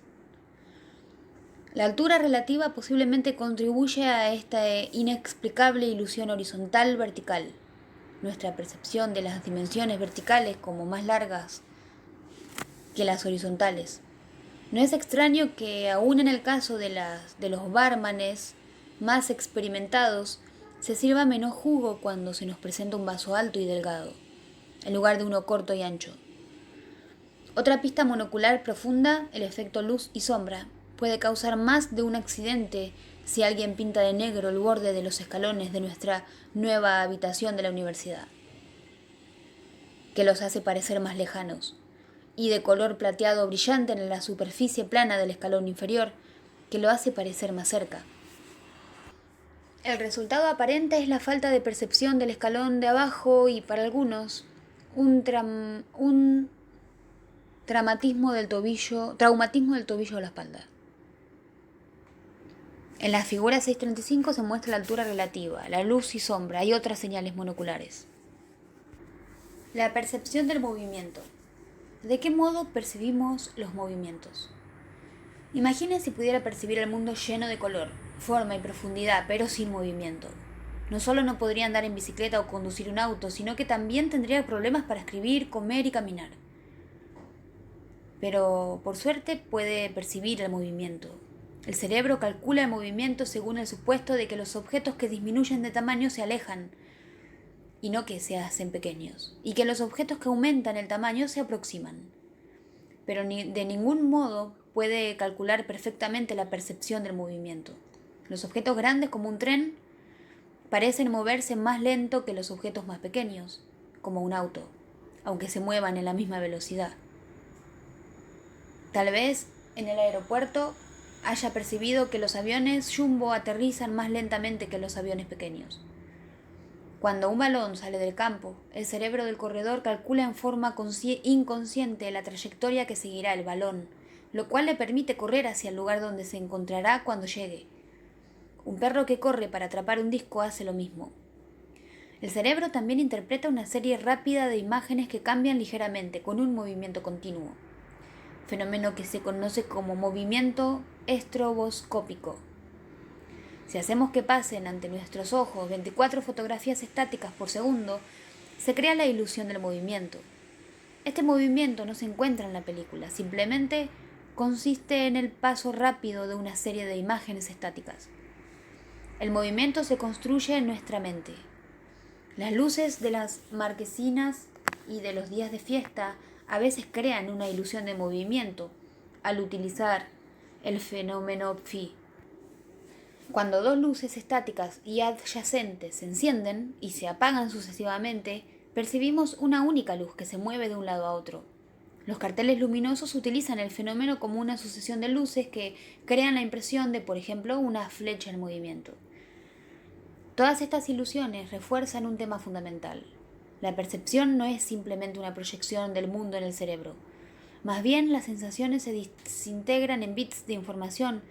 La altura relativa posiblemente contribuye a esta inexplicable ilusión horizontal-vertical. Nuestra percepción de las dimensiones verticales como más largas que las horizontales. No es extraño que, aún en el caso de los bármanes más experimentados, se sirva menos jugo cuando se nos presenta un vaso alto y delgado, en lugar de uno corto y ancho. Otra pista monocular profunda, el efecto luz y sombra, puede causar más de un accidente si alguien pinta de negro el borde de los escalones de nuestra nueva habitación de la universidad, que los hace parecer más lejanos, y de color plateado brillante en la superficie plana del escalón inferior, que lo hace parecer más cerca. El resultado aparente es la falta de percepción del escalón de abajo y, para algunos, un traumatismo del tobillo o la espalda. En la figura 635 se muestra la altura relativa, la luz y sombra y otras señales monoculares. La percepción del movimiento. ¿De qué modo percibimos los movimientos? Imagine si pudiera percibir el mundo lleno de color, forma y profundidad, pero sin movimiento. No solo no podría andar en bicicleta o conducir un auto, sino que también tendría problemas para escribir, comer y caminar. Pero, por suerte, puede percibir el movimiento. El cerebro calcula el movimiento según el supuesto de que los objetos que disminuyen de tamaño se alejan, y no que se hacen pequeños, y que los objetos que aumentan el tamaño se aproximan. Pero de ningún modo puede calcular perfectamente la percepción del movimiento. Los objetos grandes, como un tren, parecen moverse más lento que los objetos más pequeños, como un auto, aunque se muevan en la misma velocidad. Tal vez en el aeropuerto haya percibido que los aviones jumbo aterrizan más lentamente que los aviones pequeños. Cuando un balón sale del campo, el cerebro del corredor calcula en forma inconsciente la trayectoria que seguirá el balón, lo cual le permite correr hacia el lugar donde se encontrará cuando llegue. Un perro que corre para atrapar un disco hace lo mismo. El cerebro también interpreta una serie rápida de imágenes que cambian ligeramente con un movimiento continuo, fenómeno que se conoce como movimiento estroboscópico. Si hacemos que pasen ante nuestros ojos 24 fotografías estáticas por segundo, se crea la ilusión del movimiento. Este movimiento no se encuentra en la película, simplemente consiste en el paso rápido de una serie de imágenes estáticas. El movimiento se construye en nuestra mente. Las luces de las marquesinas y de los días de fiesta a veces crean una ilusión de movimiento al utilizar el fenómeno phi. Cuando dos luces estáticas y adyacentes se encienden y se apagan sucesivamente, percibimos una única luz que se mueve de un lado a otro. Los carteles luminosos utilizan el fenómeno como una sucesión de luces que crean la impresión de, por ejemplo, una flecha en movimiento. Todas estas ilusiones refuerzan un tema fundamental. La percepción no es simplemente una proyección del mundo en el cerebro. Más bien, las sensaciones se desintegran en bits de información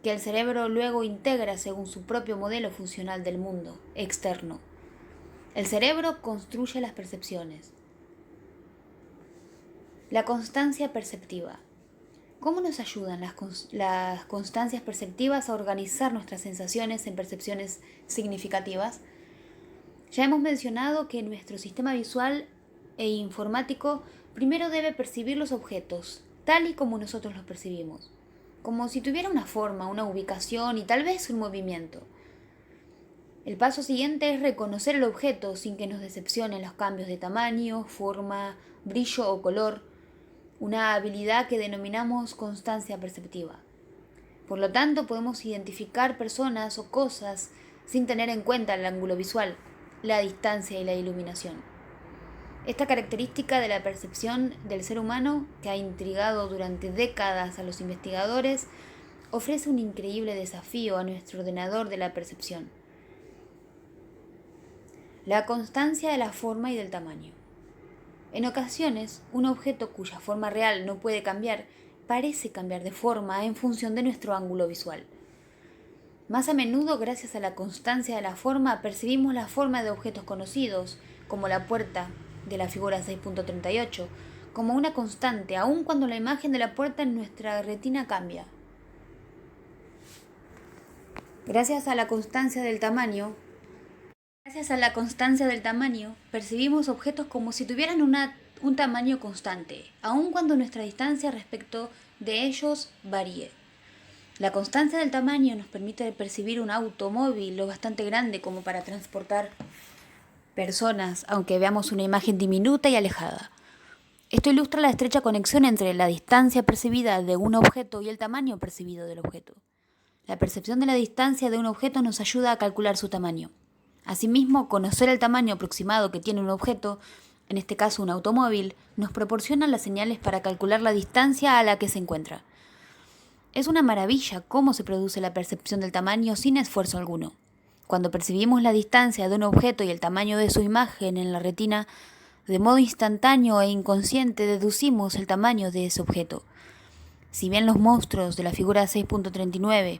que el cerebro luego integra según su propio modelo funcional del mundo externo. El cerebro construye las percepciones. La constancia perceptiva. ¿Cómo nos ayudan las constancias perceptivas a organizar nuestras sensaciones en percepciones significativas? Ya hemos mencionado que nuestro sistema visual e informático primero debe percibir los objetos, tal y como nosotros los percibimos, como si tuviera una forma, una ubicación y tal vez un movimiento. El paso siguiente es reconocer el objeto sin que nos decepcionen los cambios de tamaño, forma, brillo o color, una habilidad que denominamos constancia perceptiva. Por lo tanto, podemos identificar personas o cosas sin tener en cuenta el ángulo visual, la distancia y la iluminación. Esta característica de la percepción del ser humano, que ha intrigado durante décadas a los investigadores, ofrece un increíble desafío a nuestro ordenador de la percepción. La constancia de la forma y del tamaño. En ocasiones, un objeto cuya forma real no puede cambiar, parece cambiar de forma en función de nuestro ángulo visual. Más a menudo, gracias a la constancia de la forma, percibimos la forma de objetos conocidos, como la puerta de la figura 6.38, como una constante, aun cuando la imagen de la puerta en nuestra retina cambia. Gracias a la constancia del tamaño, percibimos objetos como si tuvieran un tamaño constante, aun cuando nuestra distancia respecto de ellos varíe. La constancia del tamaño nos permite percibir un automóvil lo bastante grande como para transportar personas, aunque veamos una imagen diminuta y alejada. Esto ilustra la estrecha conexión entre la distancia percibida de un objeto y el tamaño percibido del objeto. La percepción de la distancia de un objeto nos ayuda a calcular su tamaño. Asimismo, conocer el tamaño aproximado que tiene un objeto, en este caso un automóvil, nos proporciona las señales para calcular la distancia a la que se encuentra. Es una maravilla cómo se produce la percepción del tamaño sin esfuerzo alguno. Cuando percibimos la distancia de un objeto y el tamaño de su imagen en la retina, de modo instantáneo e inconsciente deducimos el tamaño de ese objeto. Si bien los monstruos de la figura 6.39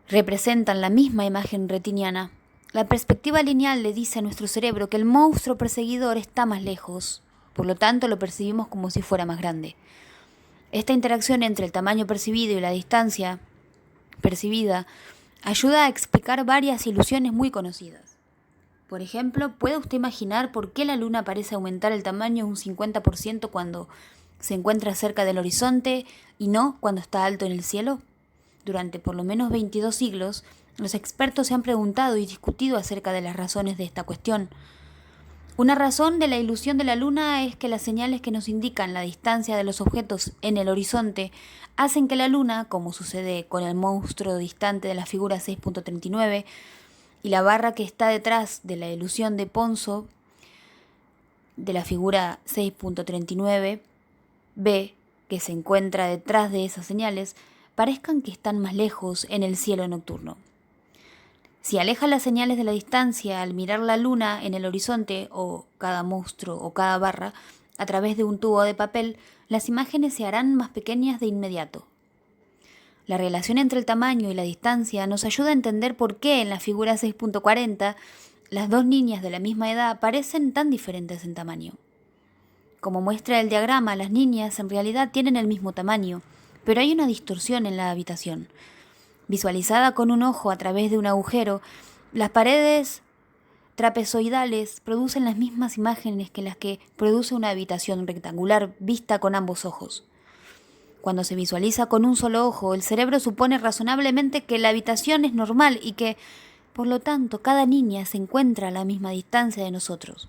representan la misma imagen retiniana, la perspectiva lineal le dice a nuestro cerebro que el monstruo perseguidor está más lejos, por lo tanto lo percibimos como si fuera más grande. Esta interacción entre el tamaño percibido y la distancia percibida ayuda a explicar varias ilusiones muy conocidas. Por ejemplo, ¿puede usted imaginar por qué la luna parece aumentar el tamaño un 50% cuando se encuentra cerca del horizonte y no cuando está alto en el cielo? Durante por lo menos 22 siglos, los expertos se han preguntado y discutido acerca de las razones de esta cuestión. Una razón de la ilusión de la luna es que las señales que nos indican la distancia de los objetos en el horizonte hacen que la luna, como sucede con el monstruo distante de la figura 6.39 y la barra que está detrás de la ilusión de Ponzo de la figura 6.39b, que se encuentra detrás de esas señales, parezcan que están más lejos en el cielo nocturno. Si aleja las señales de la distancia al mirar la luna en el horizonte o cada monstruo o cada barra a través de un tubo de papel, las imágenes se harán más pequeñas de inmediato. La relación entre el tamaño y la distancia nos ayuda a entender por qué en la figura 6.40 las dos niñas de la misma edad parecen tan diferentes en tamaño. Como muestra el diagrama, las niñas en realidad tienen el mismo tamaño, pero hay una distorsión en la habitación. Visualizada con un ojo a través de un agujero, las paredes trapezoidales producen las mismas imágenes que las que produce una habitación rectangular vista con ambos ojos. Cuando se visualiza con un solo ojo, el cerebro supone razonablemente que la habitación es normal y que, por lo tanto, cada niña se encuentra a la misma distancia de nosotros.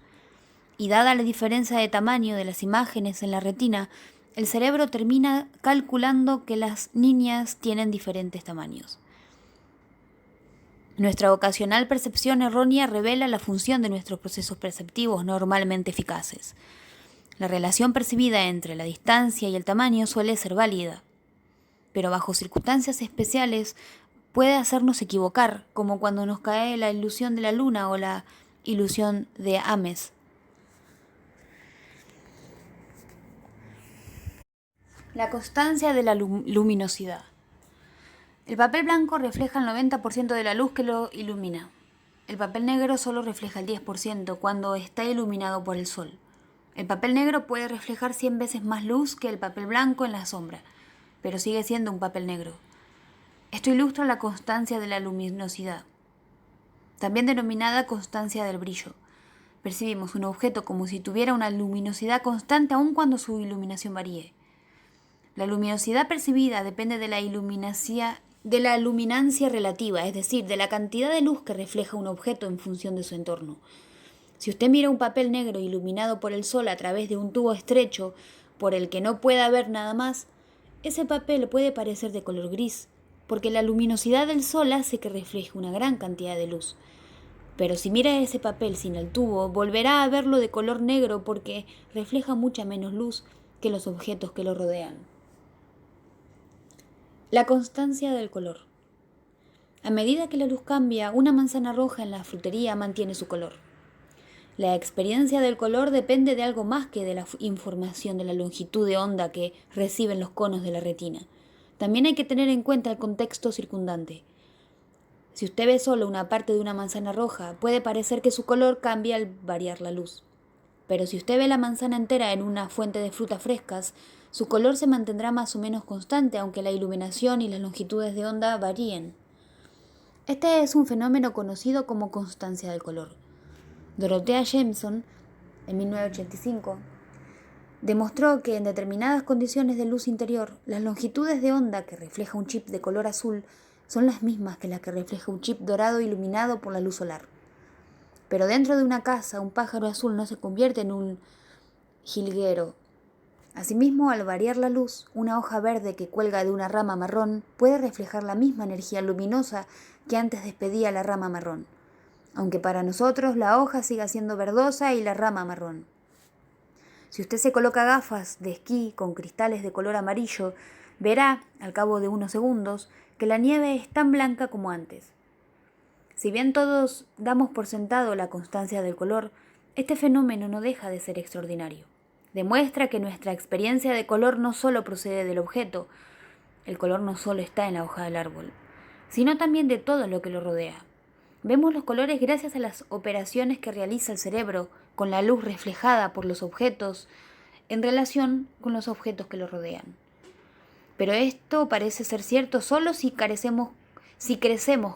Y dada la diferencia de tamaño de las imágenes en la retina, el cerebro termina calculando que las niñas tienen diferentes tamaños. Nuestra ocasional percepción errónea revela la función de nuestros procesos perceptivos normalmente eficaces. La relación percibida entre la distancia y el tamaño suele ser válida, pero bajo circunstancias especiales puede hacernos equivocar, como cuando nos cae la ilusión de la luna o la ilusión de Ames. La constancia de la luminosidad. El papel blanco refleja el 90% de la luz que lo ilumina. El papel negro solo refleja el 10% cuando está iluminado por el sol. El papel negro puede reflejar 100 veces más luz que el papel blanco en la sombra, pero sigue siendo un papel negro. Esto ilustra la constancia de la luminosidad, también denominada constancia del brillo. Percibimos un objeto como si tuviera una luminosidad constante aun cuando su iluminación varíe. La luminosidad percibida depende de la luminancia relativa, es decir, de la cantidad de luz que refleja un objeto en función de su entorno. Si usted mira un papel negro iluminado por el sol a través de un tubo estrecho por el que no pueda ver nada más, ese papel puede parecer de color gris, porque la luminosidad del sol hace que refleje una gran cantidad de luz. Pero si mira ese papel sin el tubo, volverá a verlo de color negro porque refleja mucha menos luz que los objetos que lo rodean. La constancia del color. A medida que la luz cambia, una manzana roja en la frutería mantiene su color. La experiencia del color depende de algo más que de la información de la longitud de onda que reciben los conos de la retina. También hay que tener en cuenta el contexto circundante. Si usted ve solo una parte de una manzana roja, puede parecer que su color cambia al variar la luz. Pero si usted ve la manzana entera en una fuente de frutas frescas, su color se mantendrá más o menos constante, aunque la iluminación y las longitudes de onda varíen. Este es un fenómeno conocido como constancia del color. Dorothea Jameson, en 1985, demostró que en determinadas condiciones de luz interior, las longitudes de onda que refleja un chip de color azul son las mismas que las que refleja un chip dorado iluminado por la luz solar. Pero dentro de una casa, un pájaro azul no se convierte en un jilguero. Asimismo, al variar la luz, una hoja verde que cuelga de una rama marrón puede reflejar la misma energía luminosa que antes despedía la rama marrón, aunque para nosotros la hoja siga siendo verdosa y la rama marrón. Si usted se coloca gafas de esquí con cristales de color amarillo, verá, al cabo de unos segundos, que la nieve es tan blanca como antes. Si bien todos damos por sentado la constancia del color, este fenómeno no deja de ser extraordinario. Demuestra que nuestra experiencia de color no solo procede del objeto, el color no solo está en la hoja del árbol, sino también de todo lo que lo rodea. Vemos los colores gracias a las operaciones que realiza el cerebro con la luz reflejada por los objetos en relación con los objetos que lo rodean. Pero esto parece ser cierto solo si crecemos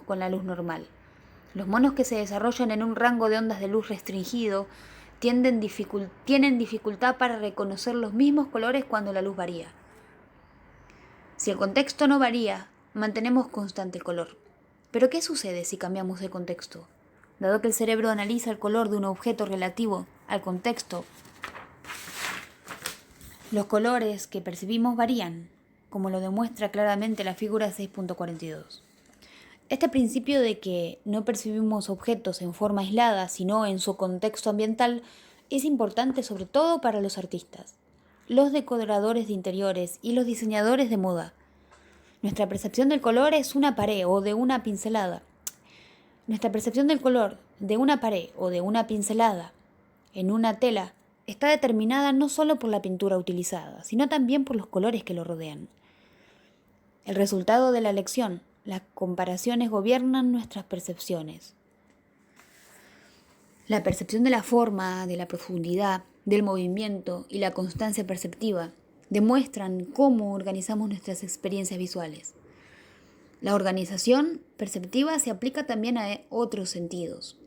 con la luz normal. Los monos que se desarrollan en un rango de ondas de luz restringido tienen dificultad para reconocer los mismos colores cuando la luz varía. Si el contexto no varía, mantenemos constante el color. Pero ¿qué sucede si cambiamos el contexto? Dado que el cerebro analiza el color de un objeto relativo al contexto, los colores que percibimos varían, como lo demuestra claramente la figura 6.42. Este principio de que no percibimos objetos en forma aislada, sino en su contexto ambiental, es importante sobre todo para los artistas, los decoradores de interiores y los diseñadores de moda. Nuestra percepción del color es una pared o de una pincelada. Nuestra percepción del color de una pared o de una pincelada en una tela está determinada no solo por la pintura utilizada, sino también por los colores que lo rodean. El resultado de la elección, las comparaciones gobiernan nuestras percepciones. La percepción de la forma, de la profundidad, del movimiento y la constancia perceptiva demuestran cómo organizamos nuestras experiencias visuales. La organización perceptiva se aplica también a otros sentidos.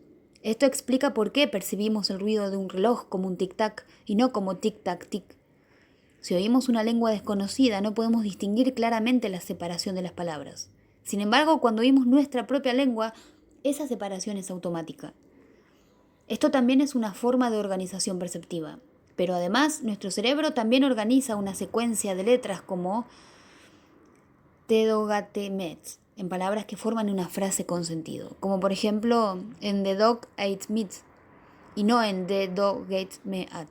Esto explica por qué percibimos el ruido de un reloj como un tic-tac y no como tic-tac-tic. Si oímos una lengua desconocida, no podemos distinguir claramente la separación de las palabras. Sin embargo, cuando oímos nuestra propia lengua, esa separación es automática. Esto también es una forma de organización perceptiva. Pero además, nuestro cerebro también organiza una secuencia de letras como Te-do-ga-te-met, en palabras que forman una frase con sentido, como por ejemplo en The dog ate meat y no en The dog ate meat.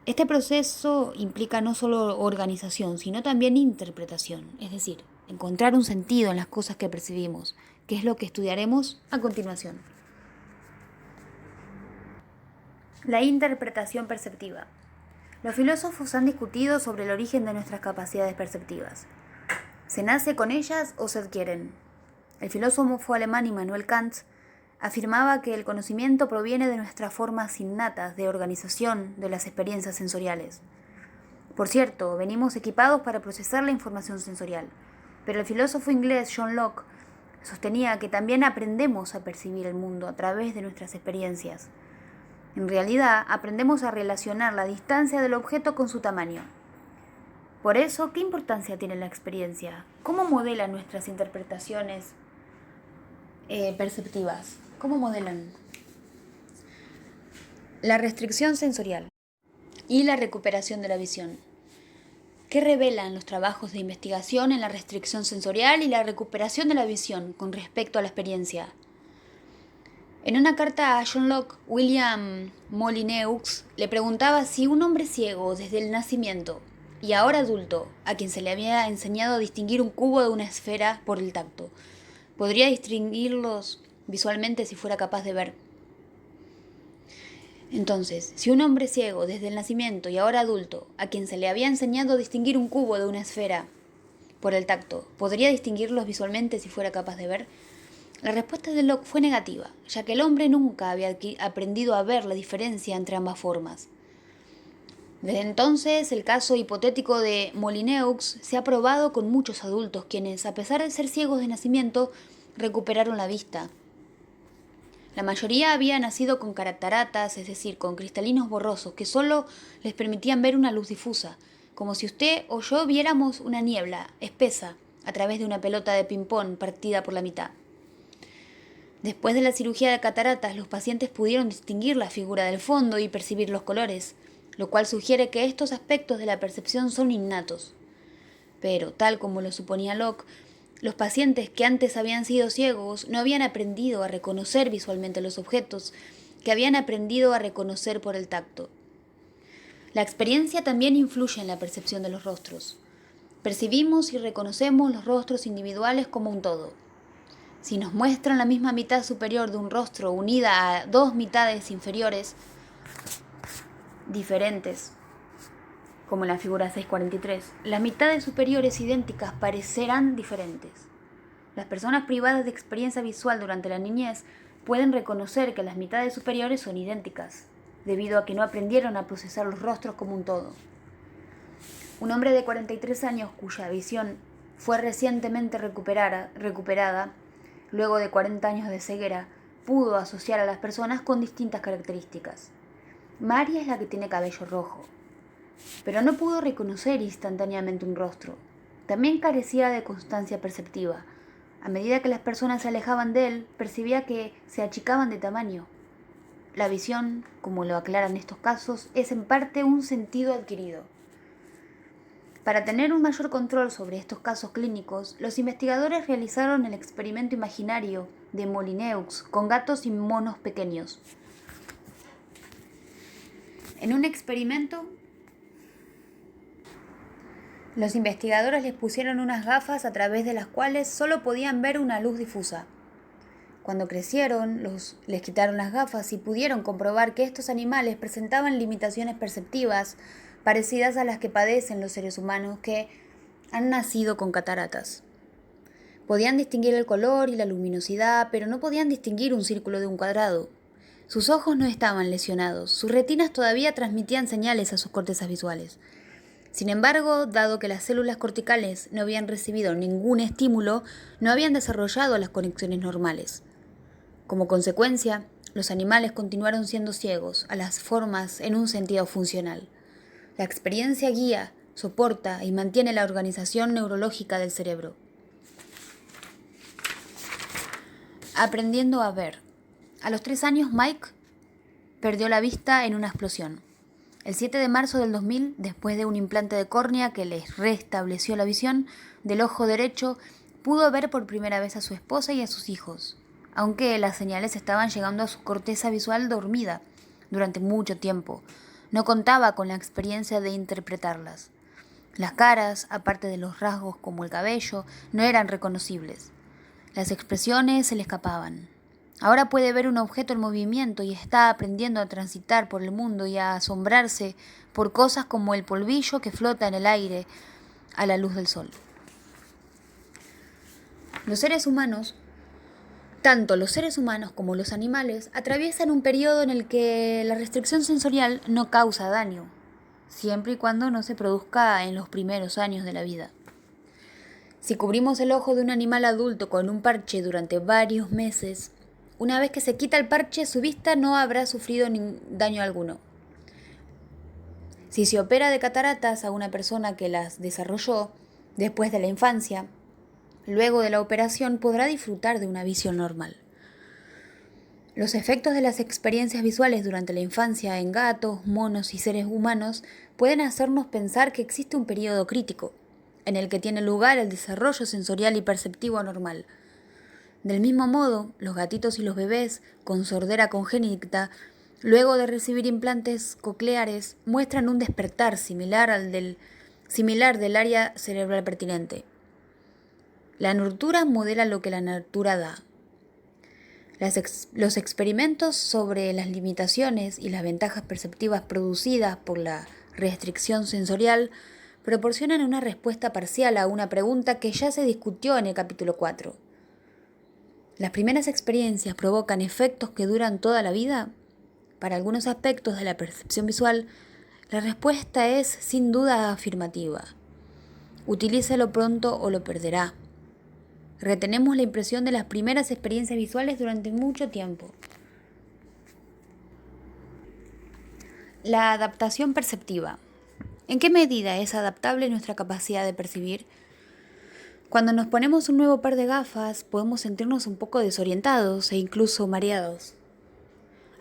Este proceso implica no solo organización, sino también interpretación, es decir, encontrar un sentido en las cosas que percibimos, que es lo que estudiaremos a continuación. La interpretación perceptiva. Los filósofos han discutido sobre el origen de nuestras capacidades perceptivas. ¿Se nace con ellas o se adquieren? El filósofo alemán Immanuel Kant afirmaba que el conocimiento proviene de nuestras formas innatas de organización de las experiencias sensoriales. Por cierto, venimos equipados para procesar la información sensorial, pero el filósofo inglés John Locke sostenía que también aprendemos a percibir el mundo a través de nuestras experiencias. En realidad, aprendemos a relacionar la distancia del objeto con su tamaño. Por eso, ¿qué importancia tiene la experiencia? ¿Cómo modela nuestras interpretaciones perceptivas? ¿Cómo modelan? La restricción sensorial y la recuperación de la visión. ¿Qué revelan los trabajos de investigación en la restricción sensorial y la recuperación de la visión con respecto a la experiencia? En una carta a John Locke, William Molyneux le preguntaba si un hombre ciego desde el nacimiento y ahora adulto, a quien se le había enseñado a distinguir un cubo de una esfera por el tacto, podría distinguirlos visualmente si fuera capaz de ver. Entonces, si un hombre ciego desde el nacimiento y ahora adulto, a quien se le había enseñado a distinguir un cubo de una esfera por el tacto, podría distinguirlos visualmente si fuera capaz de ver, la respuesta de Locke fue negativa, ya que el hombre nunca había aprendido a ver la diferencia entre ambas formas. Desde entonces, el caso hipotético de Molyneux se ha probado con muchos adultos quienes, a pesar de ser ciegos de nacimiento, recuperaron la vista. La mayoría había nacido con cataratas, es decir, con cristalinos borrosos que solo les permitían ver una luz difusa, como si usted o yo viéramos una niebla espesa a través de una pelota de ping-pong partida por la mitad. Después de la cirugía de cataratas, los pacientes pudieron distinguir la figura del fondo y percibir los colores, lo cual sugiere que estos aspectos de la percepción son innatos. Pero, tal como lo suponía Locke, los pacientes que antes habían sido ciegos no habían aprendido a reconocer visualmente los objetos que habían aprendido a reconocer por el tacto. La experiencia también influye en la percepción de los rostros. Percibimos y reconocemos los rostros individuales como un todo. Si nos muestran la misma mitad superior de un rostro unida a dos mitades inferiores diferentes, como en la figura 643, las mitades superiores idénticas parecerán diferentes. Las personas privadas de experiencia visual durante la niñez pueden reconocer que las mitades superiores son idénticas, debido a que no aprendieron a procesar los rostros como un todo. Un hombre de 43 años cuya visión fue recientemente recuperada, luego de 40 años de ceguera, pudo asociar a las personas con distintas características. María es la que tiene cabello rojo, pero no pudo reconocer instantáneamente un rostro. También carecía de constancia perceptiva. A medida que las personas se alejaban de él, percibía que se achicaban de tamaño. La visión, como lo aclaran estos casos, es en parte un sentido adquirido. Para tener un mayor control sobre estos casos clínicos, los investigadores realizaron el experimento imaginario de Molyneux con gatos y monos pequeños. En un experimento, los investigadores les pusieron unas gafas a través de las cuales solo podían ver una luz difusa. Cuando crecieron, les quitaron las gafas y pudieron comprobar que estos animales presentaban limitaciones perceptivas parecidas a las que padecen los seres humanos que han nacido con cataratas. Podían distinguir el color y la luminosidad, pero no podían distinguir un círculo de un cuadrado. Sus ojos no estaban lesionados, sus retinas todavía transmitían señales a sus cortezas visuales. Sin embargo, dado que las células corticales no habían recibido ningún estímulo, no habían desarrollado las conexiones normales. Como consecuencia, los animales continuaron siendo ciegos a las formas en un sentido funcional. La experiencia guía, soporta y mantiene la organización neurológica del cerebro. Aprendiendo a ver. A los 3 años, Mike perdió la vista en una explosión. El 7 de marzo del 2000, después de un implante de córnea que les restableció la visión del ojo derecho, pudo ver por primera vez a su esposa y a sus hijos, aunque las señales estaban llegando a su corteza visual dormida durante mucho tiempo. No contaba con la experiencia de interpretarlas. Las caras, aparte de los rasgos como el cabello, no eran reconocibles. Las expresiones se le escapaban. Ahora puede ver un objeto en movimiento y está aprendiendo a transitar por el mundo y a asombrarse por cosas como el polvillo que flota en el aire a la luz del sol. Los seres humanos Tanto los seres humanos como los animales atraviesan un periodo en el que la restricción sensorial no causa daño, siempre y cuando no se produzca en los primeros años de la vida. Si cubrimos el ojo de un animal adulto con un parche durante varios meses, una vez que se quita el parche, su vista no habrá sufrido daño alguno. Si se opera de cataratas a una persona que las desarrolló después de la infancia, luego de la operación podrá disfrutar de una visión normal. Los efectos de las experiencias visuales durante la infancia en gatos, monos y seres humanos pueden hacernos pensar que existe un periodo crítico, en el que tiene lugar el desarrollo sensorial y perceptivo normal. Del mismo modo, los gatitos y los bebés con sordera congénita, luego de recibir implantes cocleares, muestran un despertar similar del área cerebral pertinente. La natura modela lo que la natura da. Los experimentos sobre las limitaciones y las ventajas perceptivas producidas por la restricción sensorial proporcionan una respuesta parcial a una pregunta que ya se discutió en el capítulo 4. ¿Las primeras experiencias provocan efectos que duran toda la vida? Para algunos aspectos de la percepción visual, la respuesta es sin duda afirmativa. Utilícelo pronto o lo perderá. Retenemos la impresión de las primeras experiencias visuales durante mucho tiempo. La adaptación perceptiva. ¿En qué medida es adaptable nuestra capacidad de percibir? Cuando nos ponemos un nuevo par de gafas, podemos sentirnos un poco desorientados e incluso mareados.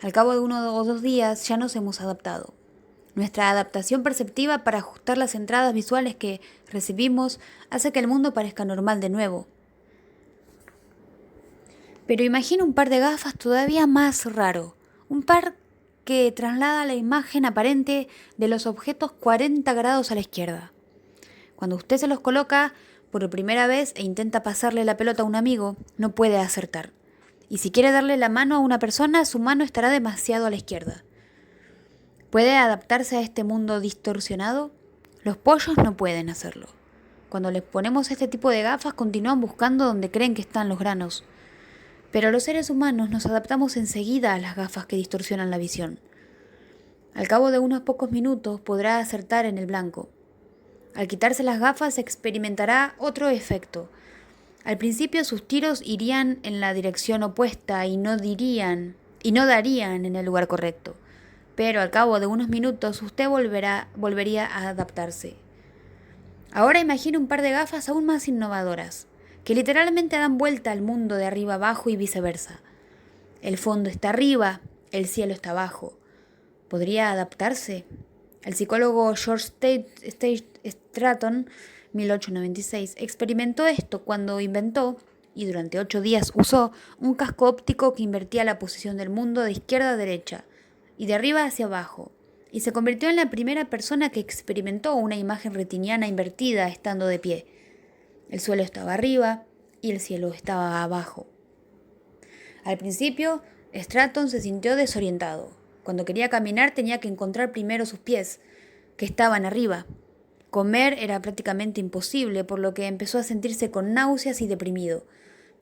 Al cabo de 1 o 2 días ya nos hemos adaptado. Nuestra adaptación perceptiva para ajustar las entradas visuales que recibimos hace que el mundo parezca normal de nuevo. Pero imagina un par de gafas todavía más raro, un par que traslada la imagen aparente de los objetos 40 grados a la izquierda. Cuando usted se los coloca por primera vez e intenta pasarle la pelota a un amigo, no puede acertar. Y si quiere darle la mano a una persona, su mano estará demasiado a la izquierda. ¿Puede adaptarse a este mundo distorsionado? Los pollos no pueden hacerlo. Cuando les ponemos este tipo de gafas, continúan buscando donde creen que están los granos. Pero los seres humanos nos adaptamos enseguida a las gafas que distorsionan la visión. Al cabo de unos pocos minutos podrá acertar en el blanco. Al quitarse las gafas experimentará otro efecto. Al principio sus tiros irían en la dirección opuesta y no darían en el lugar correcto. Pero al cabo de unos minutos usted volvería a adaptarse. Ahora imagine un par de gafas aún más innovadoras, que literalmente dan vuelta al mundo de arriba abajo y viceversa. El fondo está arriba, el cielo está abajo. ¿Podría adaptarse? El psicólogo George Stratton, 1896, experimentó esto cuando inventó, y durante 8 días usó, un casco óptico que invertía la posición del mundo de izquierda a derecha y de arriba hacia abajo, y se convirtió en la primera persona que experimentó una imagen retiniana invertida estando de pie. El suelo estaba arriba y el cielo estaba abajo. Al principio, Stratton se sintió desorientado. Cuando quería caminar tenía que encontrar primero sus pies, que estaban arriba. Comer era prácticamente imposible, por lo que empezó a sentirse con náuseas y deprimido.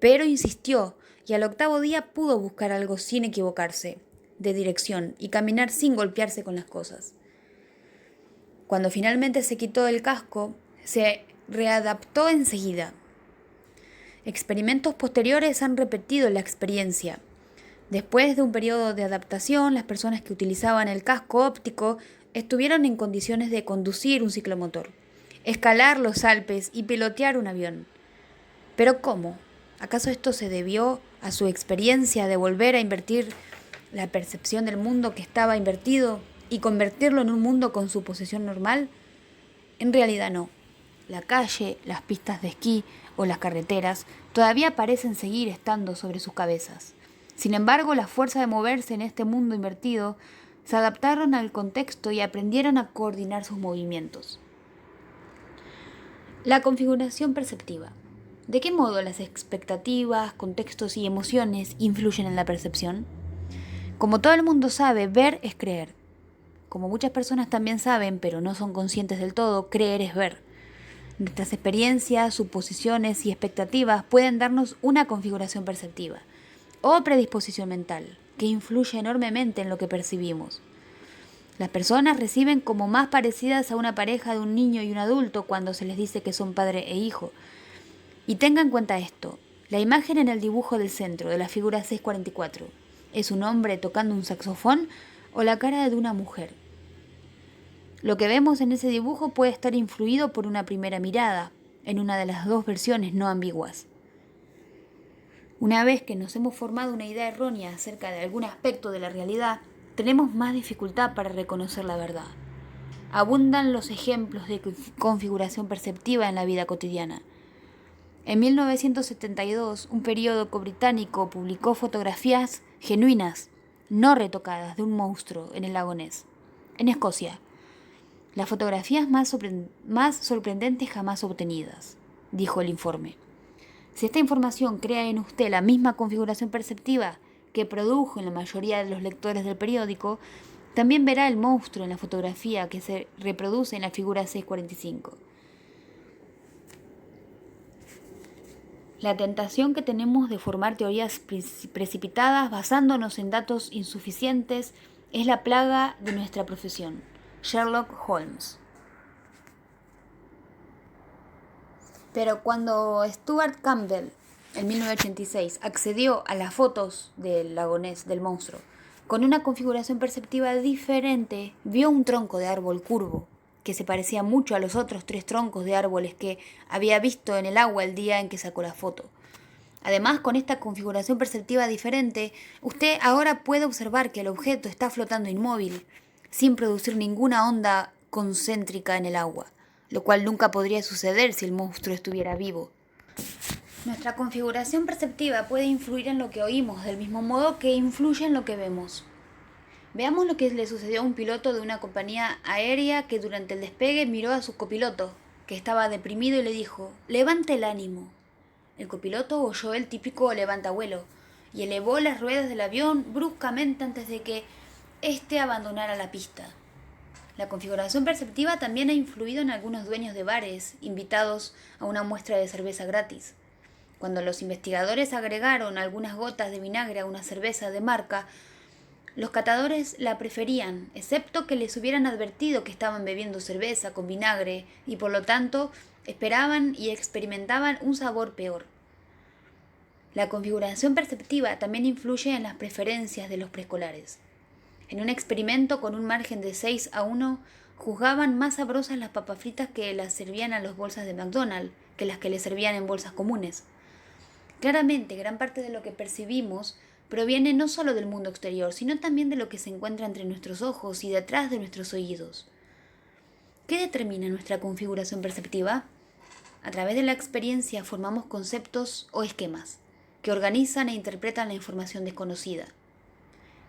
Pero insistió, y al 8º día pudo buscar algo sin equivocarse de dirección y caminar sin golpearse con las cosas. Cuando finalmente se quitó el casco, se readaptó enseguida. Experimentos posteriores han repetido la experiencia. Después de un periodo de adaptación, las personas que utilizaban el casco óptico estuvieron en condiciones de conducir un ciclomotor, escalar los Alpes y pilotear un avión. ¿Pero cómo? ¿Acaso esto se debió a su experiencia de volver a invertir la percepción del mundo que estaba invertido y convertirlo en un mundo con su posición normal? En realidad no. La calle, las pistas de esquí o las carreteras todavía parecen seguir estando sobre sus cabezas. Sin embargo, la fuerza de moverse en este mundo invertido se adaptaron al contexto y aprendieron a coordinar sus movimientos. La configuración perceptiva. ¿De qué modo las expectativas, contextos y emociones influyen en la percepción? Como todo el mundo sabe, ver es creer. Como muchas personas también saben, pero no son conscientes del todo, creer es ver. Nuestras experiencias, suposiciones y expectativas pueden darnos una configuración perceptiva. o predisposición mental, que influye enormemente en lo que percibimos. Las personas reciben como más parecidas a una pareja de un niño y un adulto cuando se les dice que son padre e hijo. Y tenga en cuenta esto, la imagen en el dibujo del centro de la figura 644, ¿es un hombre tocando un saxofón o la cara de una mujer? Lo que vemos en ese dibujo puede estar influido por una primera mirada, en una de las dos versiones no ambiguas. Una vez que nos hemos formado una idea errónea acerca de algún aspecto de la realidad, tenemos más dificultad para reconocer la verdad. Abundan los ejemplos de configuración perceptiva en la vida cotidiana. En 1972, un periódico británico publicó fotografías genuinas, no retocadas, de un monstruo en el lago Ness, en Escocia. Las fotografías más sorprendentes jamás obtenidas, dijo el informe. Si esta información crea en usted la misma configuración perceptiva que produjo en la mayoría de los lectores del periódico, también verá el monstruo en la fotografía que se reproduce en la figura 645. La tentación que tenemos de formar teorías precipitadas basándonos en datos insuficientes es la plaga de nuestra profesión. Sherlock Holmes. Pero cuando Stuart Campbell, en 1986, accedió a las fotos del lago Ness, del monstruo, con una configuración perceptiva diferente, vio un tronco de árbol curvo, que se parecía mucho a los otros 3 troncos de árboles que había visto en el agua el día en que sacó la foto. Además, con esta configuración perceptiva diferente, usted ahora puede observar que el objeto está flotando inmóvil, sin producir ninguna onda concéntrica en el agua, lo cual nunca podría suceder si el monstruo estuviera vivo. Nuestra configuración perceptiva puede influir en lo que oímos, del mismo modo que influye en lo que vemos. Veamos lo que le sucedió a un piloto de una compañía aérea que durante el despegue miró a su copiloto, que estaba deprimido, y le dijo: «Levante el ánimo». El copiloto oyó el típico levantavuelo y elevó las ruedas del avión bruscamente antes de que éste abandonara la pista. La configuración perceptiva también ha influido en algunos dueños de bares invitados a una muestra de cerveza gratis. Cuando los investigadores agregaron algunas gotas de vinagre a una cerveza de marca, los catadores la preferían, excepto que les hubieran advertido que estaban bebiendo cerveza con vinagre y por lo tanto esperaban y experimentaban un sabor peor. La configuración perceptiva también influye en las preferencias de los preescolares. En un experimento con un margen de 6-1, juzgaban más sabrosas las papas fritas que las servían a las bolsas de McDonald's que las que les servían en bolsas comunes. Claramente, gran parte de lo que percibimos proviene no solo del mundo exterior, sino también de lo que se encuentra entre nuestros ojos y detrás de nuestros oídos. ¿Qué determina nuestra configuración perceptiva? A través de la experiencia formamos conceptos o esquemas que organizan e interpretan la información desconocida.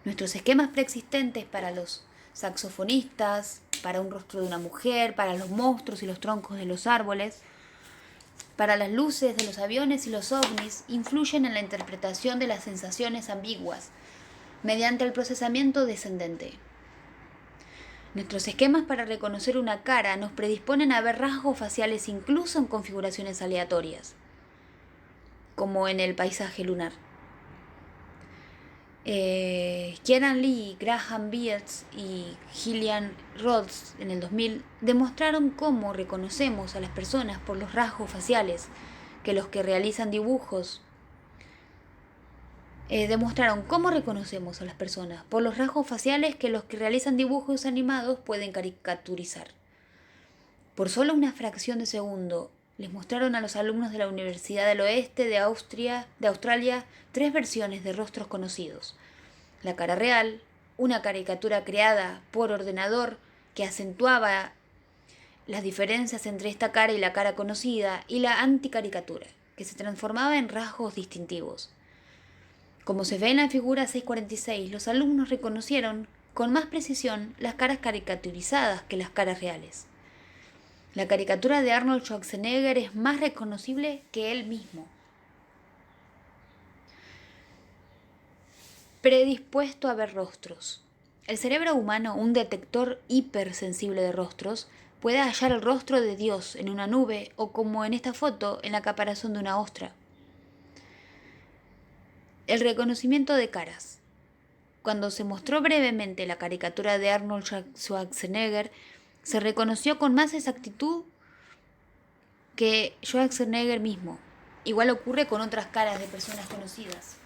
Nuestros esquemas preexistentes para los saxofonistas, para un rostro de una mujer, para los monstruos y los troncos de los árboles, para las luces de los aviones y los ovnis, influyen en la interpretación de las sensaciones ambiguas mediante el procesamiento descendente. Nuestros esquemas para reconocer una cara nos predisponen a ver rasgos faciales incluso en configuraciones aleatorias, como en el paisaje lunar. Kieran Lee, Graham Beards y Gillian Rhodes en el 2000 demostraron cómo reconocemos a las personas por los rasgos faciales que los que realizan dibujos animados pueden caricaturizar. Por solo una fracción de segundo, les mostraron a los alumnos de la Universidad del Oeste de Australia 3 versiones de rostros conocidos. La cara real, una caricatura creada por ordenador que acentuaba las diferencias entre esta cara y la cara conocida, y la anticaricatura, que se transformaba en rasgos distintivos. Como se ve en la figura 646, los alumnos reconocieron con más precisión las caras caricaturizadas que las caras reales. La caricatura de Arnold Schwarzenegger es más reconocible que él mismo. Predispuesto a ver rostros. El cerebro humano, un detector hipersensible de rostros, puede hallar el rostro de Dios en una nube o, como en esta foto, en la caparazón de una ostra. El reconocimiento de caras. Cuando se mostró brevemente la caricatura de Arnold Schwarzenegger, se reconoció con más exactitud que Schwarzenegger mismo. Igual ocurre con otras caras de personas conocidas.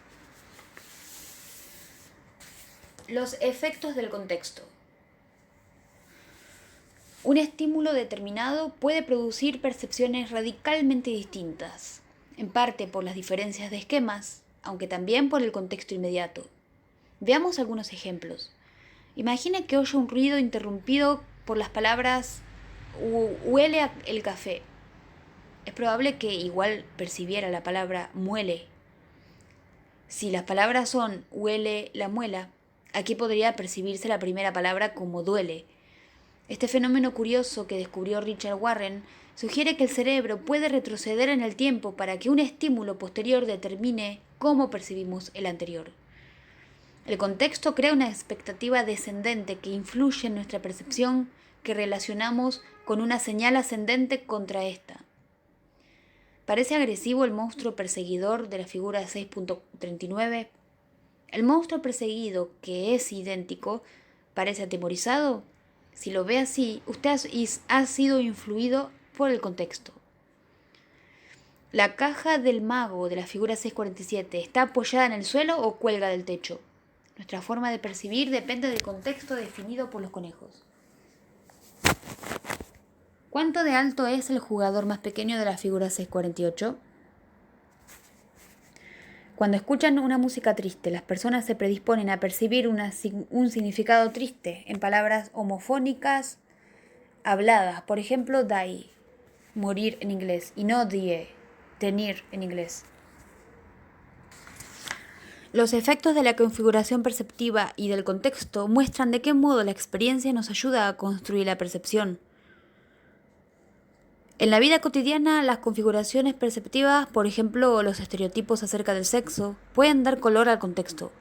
Los efectos del contexto. Un estímulo determinado puede producir percepciones radicalmente distintas, en parte por las diferencias de esquemas, aunque también por el contexto inmediato. Veamos algunos ejemplos. Imagine que oye un ruido interrumpido por las palabras huele el café. Es probable que igual percibiera la palabra muele. Si las palabras son huele la muela, aquí podría percibirse la primera palabra como duele. Este fenómeno curioso que descubrió Richard Warren sugiere que el cerebro puede retroceder en el tiempo para que un estímulo posterior determine cómo percibimos el anterior. El contexto crea una expectativa descendente que influye en nuestra percepción, que relacionamos con una señal ascendente contra esta. ¿Parece agresivo el monstruo perseguidor de la figura 6.39? ¿El monstruo perseguido, que es idéntico, parece atemorizado? Si lo ve así, usted ha sido influido por el contexto. ¿La caja del mago de la figura 647 está apoyada en el suelo o cuelga del techo? Nuestra forma de percibir depende del contexto definido por los conejos. ¿Cuánto de alto es el jugador más pequeño de la figura 648? Cuando escuchan una música triste, las personas se predisponen a percibir un significado triste en palabras homofónicas habladas. Por ejemplo, die, morir en inglés, y no die, tenir en inglés. Los efectos de la configuración perceptiva y del contexto muestran de qué modo la experiencia nos ayuda a construir la percepción. En la vida cotidiana, las configuraciones perceptivas, por ejemplo, los estereotipos acerca del sexo, pueden dar color al contexto.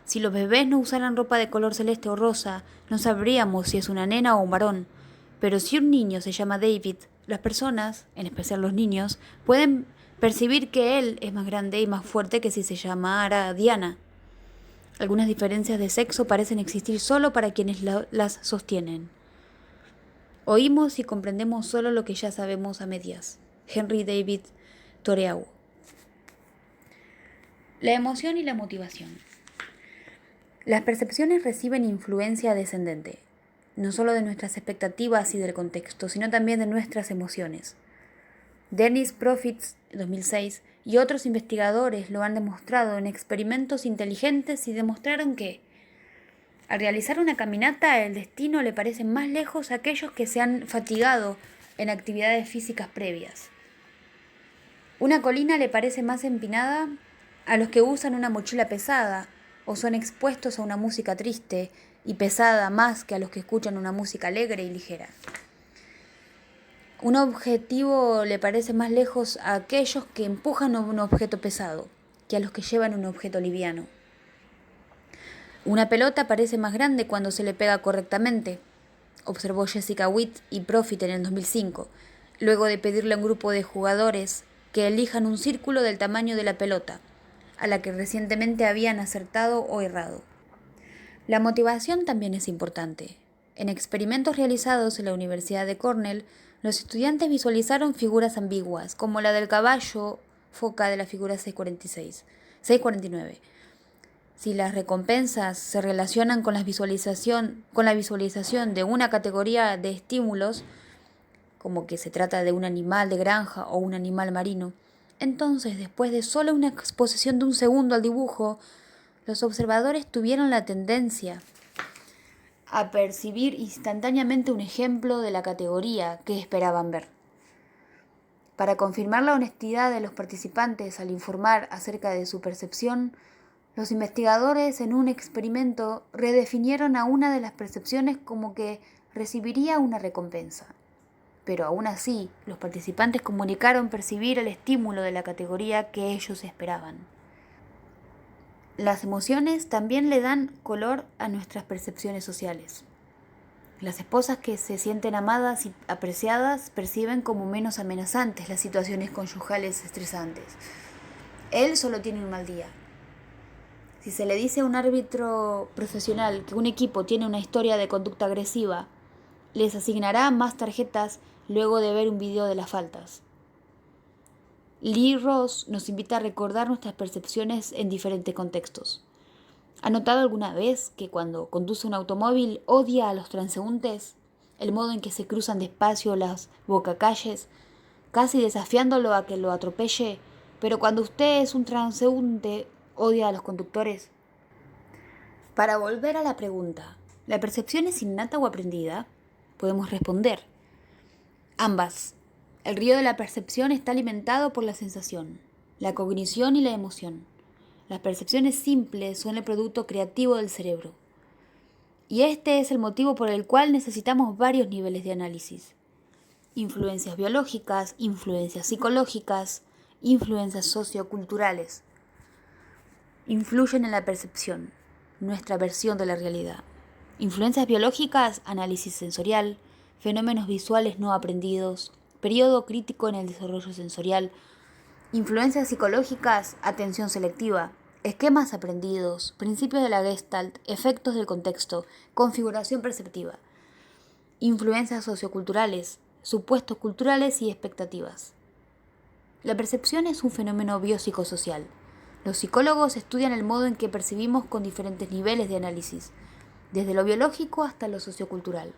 Si los bebés no usaran ropa de color celeste o rosa, no sabríamos si es una nena o un varón. Pero si un niño se llama David, las personas, en especial los niños, pueden percibir que él es más grande y más fuerte que si se llamara Diana. Algunas diferencias de sexo parecen existir solo para quienes las sostienen. Oímos y comprendemos solo lo que ya sabemos a medias. Henry David Thoreau. La emoción y la motivación. Las percepciones reciben influencia descendente, no solo de nuestras expectativas y del contexto, sino también de nuestras emociones. Dennis Profits, 2006, y otros investigadores lo han demostrado en experimentos inteligentes y demostraron que al realizar una caminata, el destino le parece más lejos a aquellos que se han fatigado en actividades físicas previas. Una colina le parece más empinada a los que usan una mochila pesada o son expuestos a una música triste y pesada más que a los que escuchan una música alegre y ligera. Un objetivo le parece más lejos a aquellos que empujan un objeto pesado que a los que llevan un objeto liviano. Una pelota parece más grande cuando se le pega correctamente, observó Jessica Witt y Profit en el 2005, luego de pedirle a un grupo de jugadores que elijan un círculo del tamaño de la pelota, a la que recientemente habían acertado o errado. La motivación también es importante. En experimentos realizados en la Universidad de Cornell, los estudiantes visualizaron figuras ambiguas, como la del caballo foca de la figura 649. Si las recompensas se relacionan con la visualización de una categoría de estímulos, como que se trata de un animal de granja o un animal marino, entonces después de solo una exposición de un segundo al dibujo, los observadores tuvieron la tendencia a percibir instantáneamente un ejemplo de la categoría que esperaban ver. Para confirmar la honestidad de los participantes al informar acerca de su percepción, los investigadores en un experimento redefinieron a una de las percepciones como que recibiría una recompensa. Pero aún así, los participantes comunicaron percibir el estímulo de la categoría que ellos esperaban. Las emociones también le dan color a nuestras percepciones sociales. Las esposas que se sienten amadas y apreciadas perciben como menos amenazantes las situaciones conyugales estresantes. Él solo tiene un mal día. Si se le dice a un árbitro profesional que un equipo tiene una historia de conducta agresiva, les asignará más tarjetas luego de ver un video de las faltas. Lee Ross nos invita a recordar nuestras percepciones en diferentes contextos. ¿Ha notado alguna vez que cuando conduce un automóvil odia a los transeúntes? El modo en que se cruzan despacio las bocacalles, casi desafiándolo a que lo atropelle, pero cuando usted es un transeúnte, odia a los conductores. Para volver a la pregunta, ¿la percepción es innata o aprendida? Podemos responder: ambas. El río de la percepción está alimentado por la sensación, la cognición y la emoción. Las percepciones simples son el producto creativo del cerebro. Y este es el motivo por el cual necesitamos varios niveles de análisis. Influencias biológicas, influencias psicológicas, influencias socioculturales. Influyen en la percepción, nuestra versión de la realidad. Influencias biológicas, análisis sensorial, fenómenos visuales no aprendidos, periodo crítico en el desarrollo sensorial. Influencias psicológicas, atención selectiva, esquemas aprendidos, principios de la Gestalt, efectos del contexto, configuración perceptiva. Influencias socioculturales, supuestos culturales y expectativas. La percepción es un fenómeno biopsicosocial. Los psicólogos estudian el modo en que percibimos con diferentes niveles de análisis, desde lo biológico hasta lo sociocultural.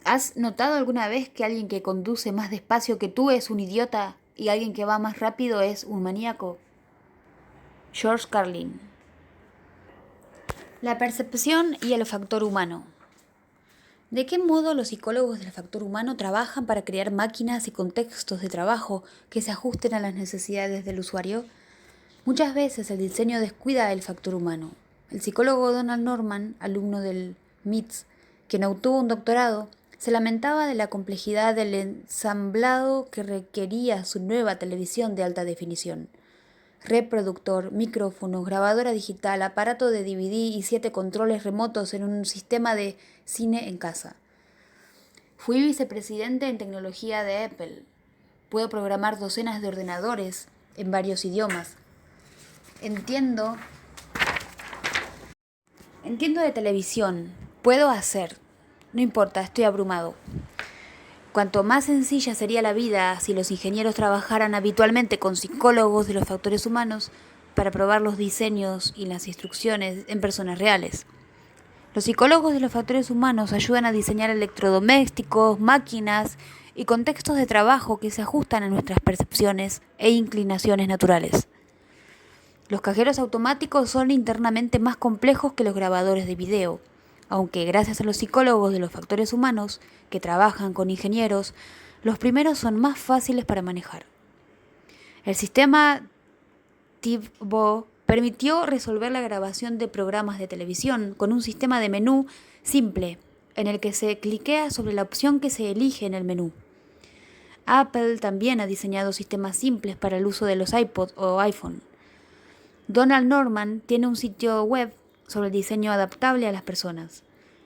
¿Has notado alguna vez que alguien que conduce más despacio que tú es un idiota y alguien que va más rápido es un maníaco? George Carlin. La percepción y el factor humano. ¿De qué modo los psicólogos del factor humano trabajan para crear máquinas y contextos de trabajo que se ajusten a las necesidades del usuario? Muchas veces el diseño descuida el factor humano. El psicólogo Donald Norman, alumno del MITS, quien obtuvo un doctorado, se lamentaba de la complejidad del ensamblado que requería su nueva televisión de alta definición. Reproductor, micrófono, grabadora digital, aparato de DVD y 7 controles remotos en un sistema de cine en casa. Fui vicepresidente en tecnología de Apple. Puedo programar docenas de ordenadores en varios idiomas. Entiendo de televisión. Puedo hacer. No importa, estoy abrumado. Cuanto más sencilla sería la vida si los ingenieros trabajaran habitualmente con psicólogos de los factores humanos para probar los diseños y las instrucciones en personas reales. Los psicólogos de los factores humanos ayudan a diseñar electrodomésticos, máquinas y contextos de trabajo que se ajustan a nuestras percepciones e inclinaciones naturales. Los cajeros automáticos son internamente más complejos que los grabadores de video, aunque gracias a los psicólogos de los factores humanos, que trabajan con ingenieros, los primeros son más fáciles para manejar. El sistema TiVo permitió resolver la grabación de programas de televisión con un sistema de menú simple, en el que se cliquea sobre la opción que se elige en el menú. Apple también ha diseñado sistemas simples para el uso de los iPod o iPhone. Donald Norman tiene un sitio web sobre el diseño adaptable a las personas.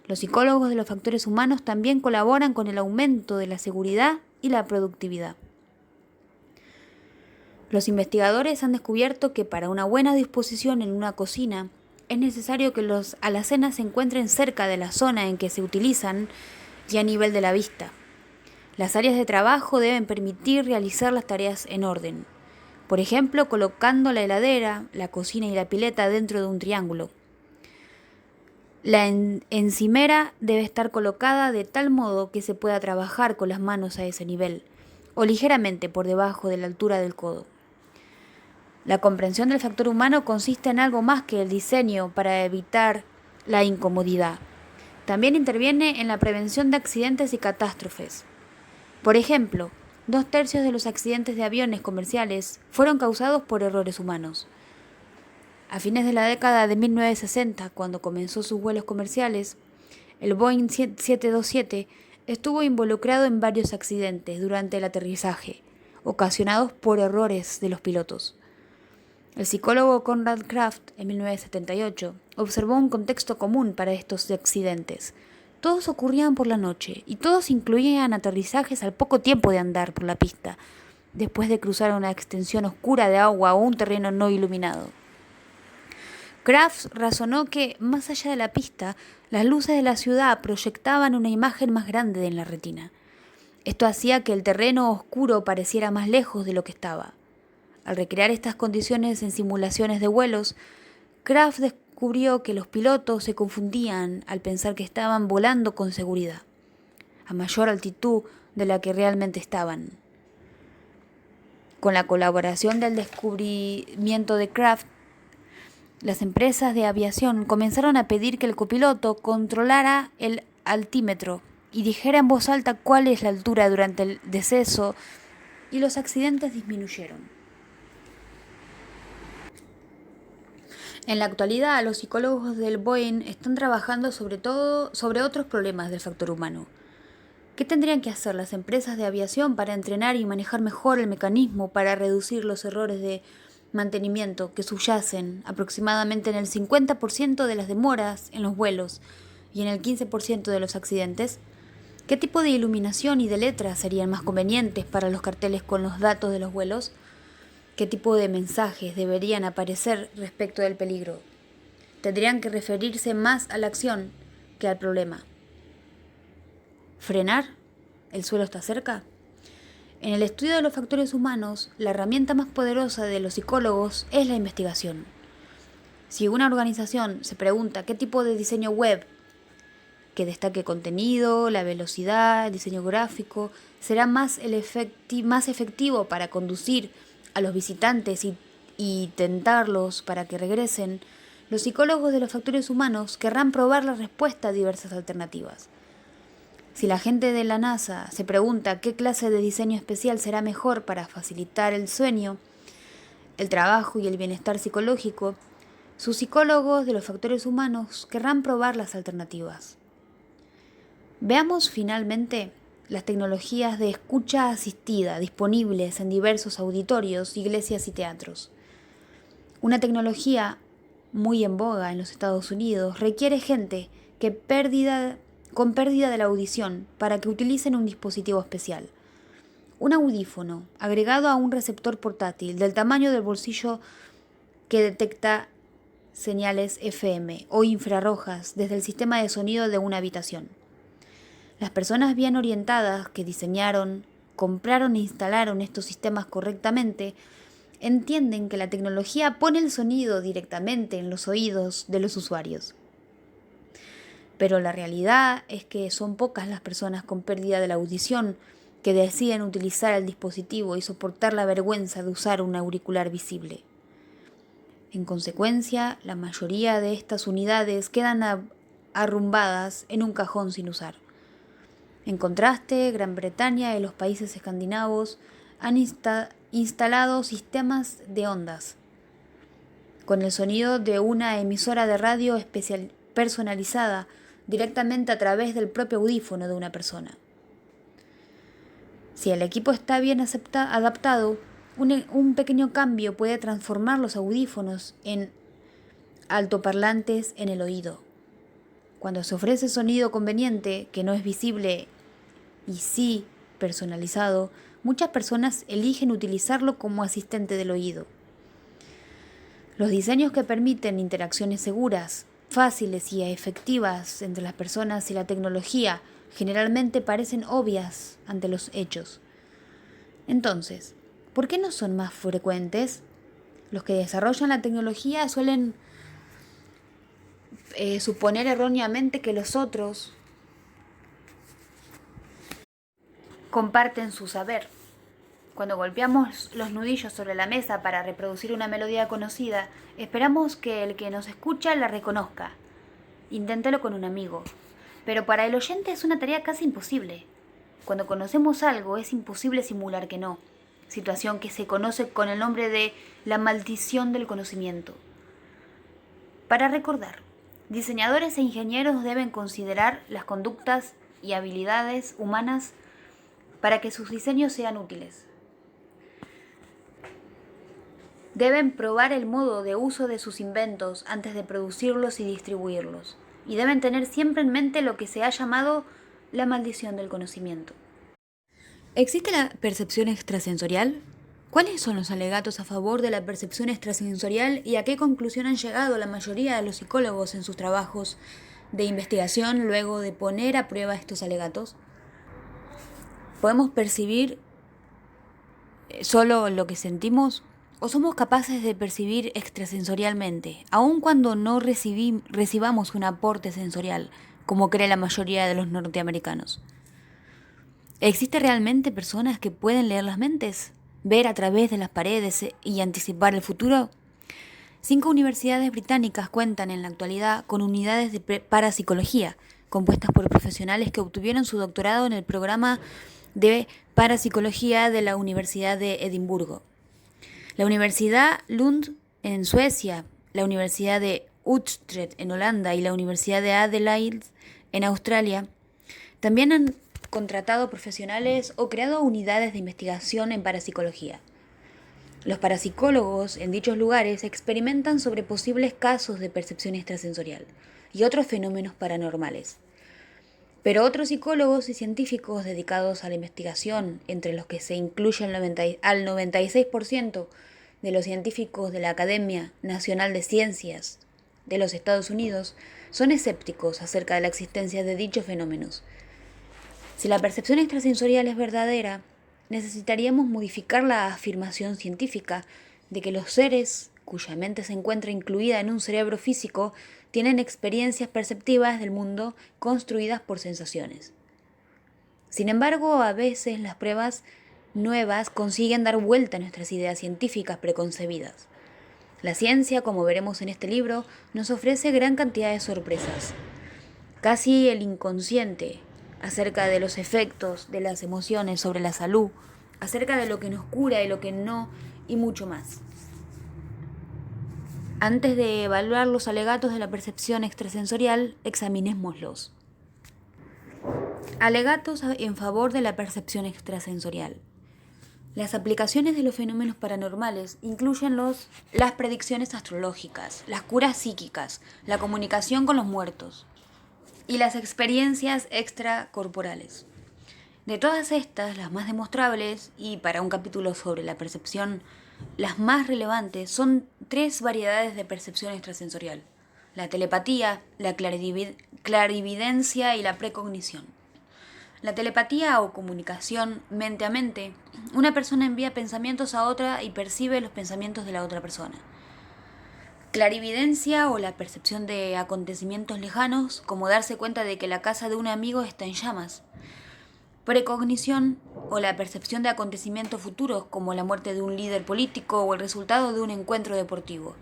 Los psicólogos de los factores humanos también colaboran con el aumento de la seguridad y la productividad. Los investigadores han descubierto que para una buena disposición en una cocina es necesario que los alacenas se encuentren cerca de la zona en que se utilizan y a nivel de la vista. Las áreas de trabajo deben permitir realizar las tareas en orden. Por ejemplo, colocando la heladera, la cocina y la pileta dentro de un triángulo. La encimera debe estar colocada de tal modo que se pueda trabajar con las manos a ese nivel, o ligeramente por debajo de la altura del codo. La comprensión del factor humano consiste en algo más que el diseño para evitar la incomodidad. También interviene en la prevención de accidentes y catástrofes. Por ejemplo, 2/3 de los accidentes de aviones comerciales fueron causados por errores humanos. A fines de la década de 1960, cuando comenzó sus vuelos comerciales, el Boeing 727 estuvo involucrado en varios accidentes durante el aterrizaje, ocasionados por errores de los pilotos. El psicólogo Conrad Kraft, en 1978, observó un contexto común para estos accidentes. Todos ocurrían por la noche y todos incluían aterrizajes al poco tiempo de andar por la pista. después de cruzar una extensión oscura de agua o un terreno no iluminado. Crafts razonó que, más allá de la pista, las luces de la ciudad proyectaban una imagen más grande en la retina. Esto hacía que el terreno oscuro pareciera más lejos de lo que estaba. Al recrear estas condiciones en simulaciones de vuelos, Kraft descubrió que los pilotos se confundían al pensar que estaban volando con seguridad, a mayor altitud de la que realmente estaban. Con la colaboración del descubrimiento de Kraft, las empresas de aviación comenzaron a pedir que el copiloto controlara el altímetro y dijera en voz alta cuál es la altura durante el deceso, y los accidentes disminuyeron. En la actualidad, los psicólogos del Boeing están trabajando sobre otros problemas del factor humano. ¿Qué tendrían que hacer las empresas de aviación para entrenar y manejar mejor el mecanismo para reducir los errores de mantenimiento que subyacen aproximadamente en el 50% de las demoras en los vuelos y en el 15% de los accidentes? ¿Qué tipo de iluminación y de letras serían más convenientes para los carteles con los datos de los vuelos? ¿Qué tipo de mensajes deberían aparecer respecto del peligro? Tendrían que referirse más a la acción que al problema. ¿Frenar? ¿El suelo está cerca? En el estudio de los factores humanos, la herramienta más poderosa de los psicólogos es la investigación. Si una organización se pregunta qué tipo de diseño web que destaque contenido, la velocidad, el diseño gráfico, será más efectivo para conducir a los visitantes y tentarlos para que regresen, los psicólogos de los factores humanos querrán probar la respuesta a diversas alternativas. Si la gente de la NASA se pregunta qué clase de diseño especial será mejor para facilitar el sueño, el trabajo y el bienestar psicológico, sus psicólogos de los factores humanos querrán probar las alternativas. Veamos finalmente las tecnologías de escucha asistida disponibles en diversos auditorios, iglesias y teatros. Una tecnología muy en boga en los Estados Unidos requiere gente con pérdida de la audición para que utilicen un dispositivo especial. Un audífono agregado a un receptor portátil del tamaño del bolsillo que detecta señales FM o infrarrojas desde el sistema de sonido de una habitación. Las personas bien orientadas que diseñaron, compraron e instalaron estos sistemas correctamente entienden que la tecnología pone el sonido directamente en los oídos de los usuarios. Pero la realidad es que son pocas las personas con pérdida de la audición que deciden utilizar el dispositivo y soportar la vergüenza de usar un auricular visible. En consecuencia, la mayoría de estas unidades quedan arrumbadas en un cajón sin usar. En contraste, Gran Bretaña y los países escandinavos han instalado sistemas de ondas con el sonido de una emisora de radio personalizada directamente a través del propio audífono de una persona. Si el equipo está bien adaptado, un pequeño cambio puede transformar los audífonos en altoparlantes en el oído. Cuando se ofrece sonido conveniente, que no es visible y sí personalizado, muchas personas eligen utilizarlo como asistente del oído. Los diseños que permiten interacciones seguras, fáciles y efectivas entre las personas y la tecnología generalmente parecen obvias ante los hechos. Entonces, ¿por qué no son más frecuentes? Los que desarrollan la tecnología suelen suponer erróneamente que los otros comparten su saber. Cuando golpeamos los nudillos sobre la mesa para reproducir una melodía conocida, esperamos que el que nos escucha la reconozca. Inténtelo con un amigo. Pero para el oyente es una tarea casi imposible. Cuando conocemos algo, es imposible simular que no. Situación que se conoce con el nombre de la maldición del conocimiento. Para recordar, diseñadores e ingenieros deben considerar las conductas y habilidades humanas para que sus diseños sean útiles. Deben probar el modo de uso de sus inventos antes de producirlos y distribuirlos. Y deben tener siempre en mente lo que se ha llamado la maldición del conocimiento. ¿Existe la percepción extrasensorial? ¿Cuáles son los alegatos a favor de la percepción extrasensorial y a qué conclusión han llegado la mayoría de los psicólogos en sus trabajos de investigación luego de poner a prueba estos alegatos? ¿Podemos percibir solo lo que sentimos o somos capaces de percibir extrasensorialmente, aun cuando no recibamos un aporte sensorial, como cree la mayoría de los norteamericanos? ¿Existe realmente personas que pueden leer las mentes, ver a través de las paredes y anticipar el futuro? 5 universidades británicas cuentan en la actualidad con unidades de parapsicología, compuestas por profesionales que obtuvieron su doctorado en el programa de parapsicología de la Universidad de Edimburgo, la Universidad Lund en Suecia, la Universidad de Utrecht en Holanda y la Universidad de Adelaide en Australia. También han contratado profesionales o creado unidades de investigación en parapsicología. Los parapsicólogos en dichos lugares experimentan sobre posibles casos de percepción extrasensorial y otros fenómenos paranormales. Pero otros psicólogos y científicos dedicados a la investigación, entre los que se incluye al 96% de los científicos de la Academia Nacional de Ciencias de los Estados Unidos, son escépticos acerca de la existencia de dichos fenómenos. Si la percepción extrasensorial es verdadera, necesitaríamos modificar la afirmación científica de que los seres cuya mente se encuentra incluida en un cerebro físico tienen experiencias perceptivas del mundo construidas por sensaciones. Sin embargo, a veces las pruebas nuevas consiguen dar vuelta a nuestras ideas científicas preconcebidas. La ciencia, como veremos en este libro, nos ofrece gran cantidad de sorpresas. Casi el inconsciente, acerca de los efectos de las emociones sobre la salud, acerca de lo que nos cura y lo que no, y mucho más. Antes de evaluar los alegatos de la percepción extrasensorial, examinémoslos. Alegatos en favor de la percepción extrasensorial. Las aplicaciones de los fenómenos paranormales incluyen las predicciones astrológicas, las curas psíquicas, la comunicación con los muertos y las experiencias extracorporales. De todas estas, las más demostrables, y para un capítulo sobre la percepción, las más relevantes, son 3 variedades de percepción extrasensorial: la telepatía, la clarividencia y la precognición. La telepatía o comunicación mente a mente, una persona envía pensamientos a otra y percibe los pensamientos de la otra persona. Clarividencia o la percepción de acontecimientos lejanos, como darse cuenta de que la casa de un amigo está en llamas. Precognición o la percepción de acontecimientos futuros, como la muerte de un líder político o el resultado de un encuentro deportivo.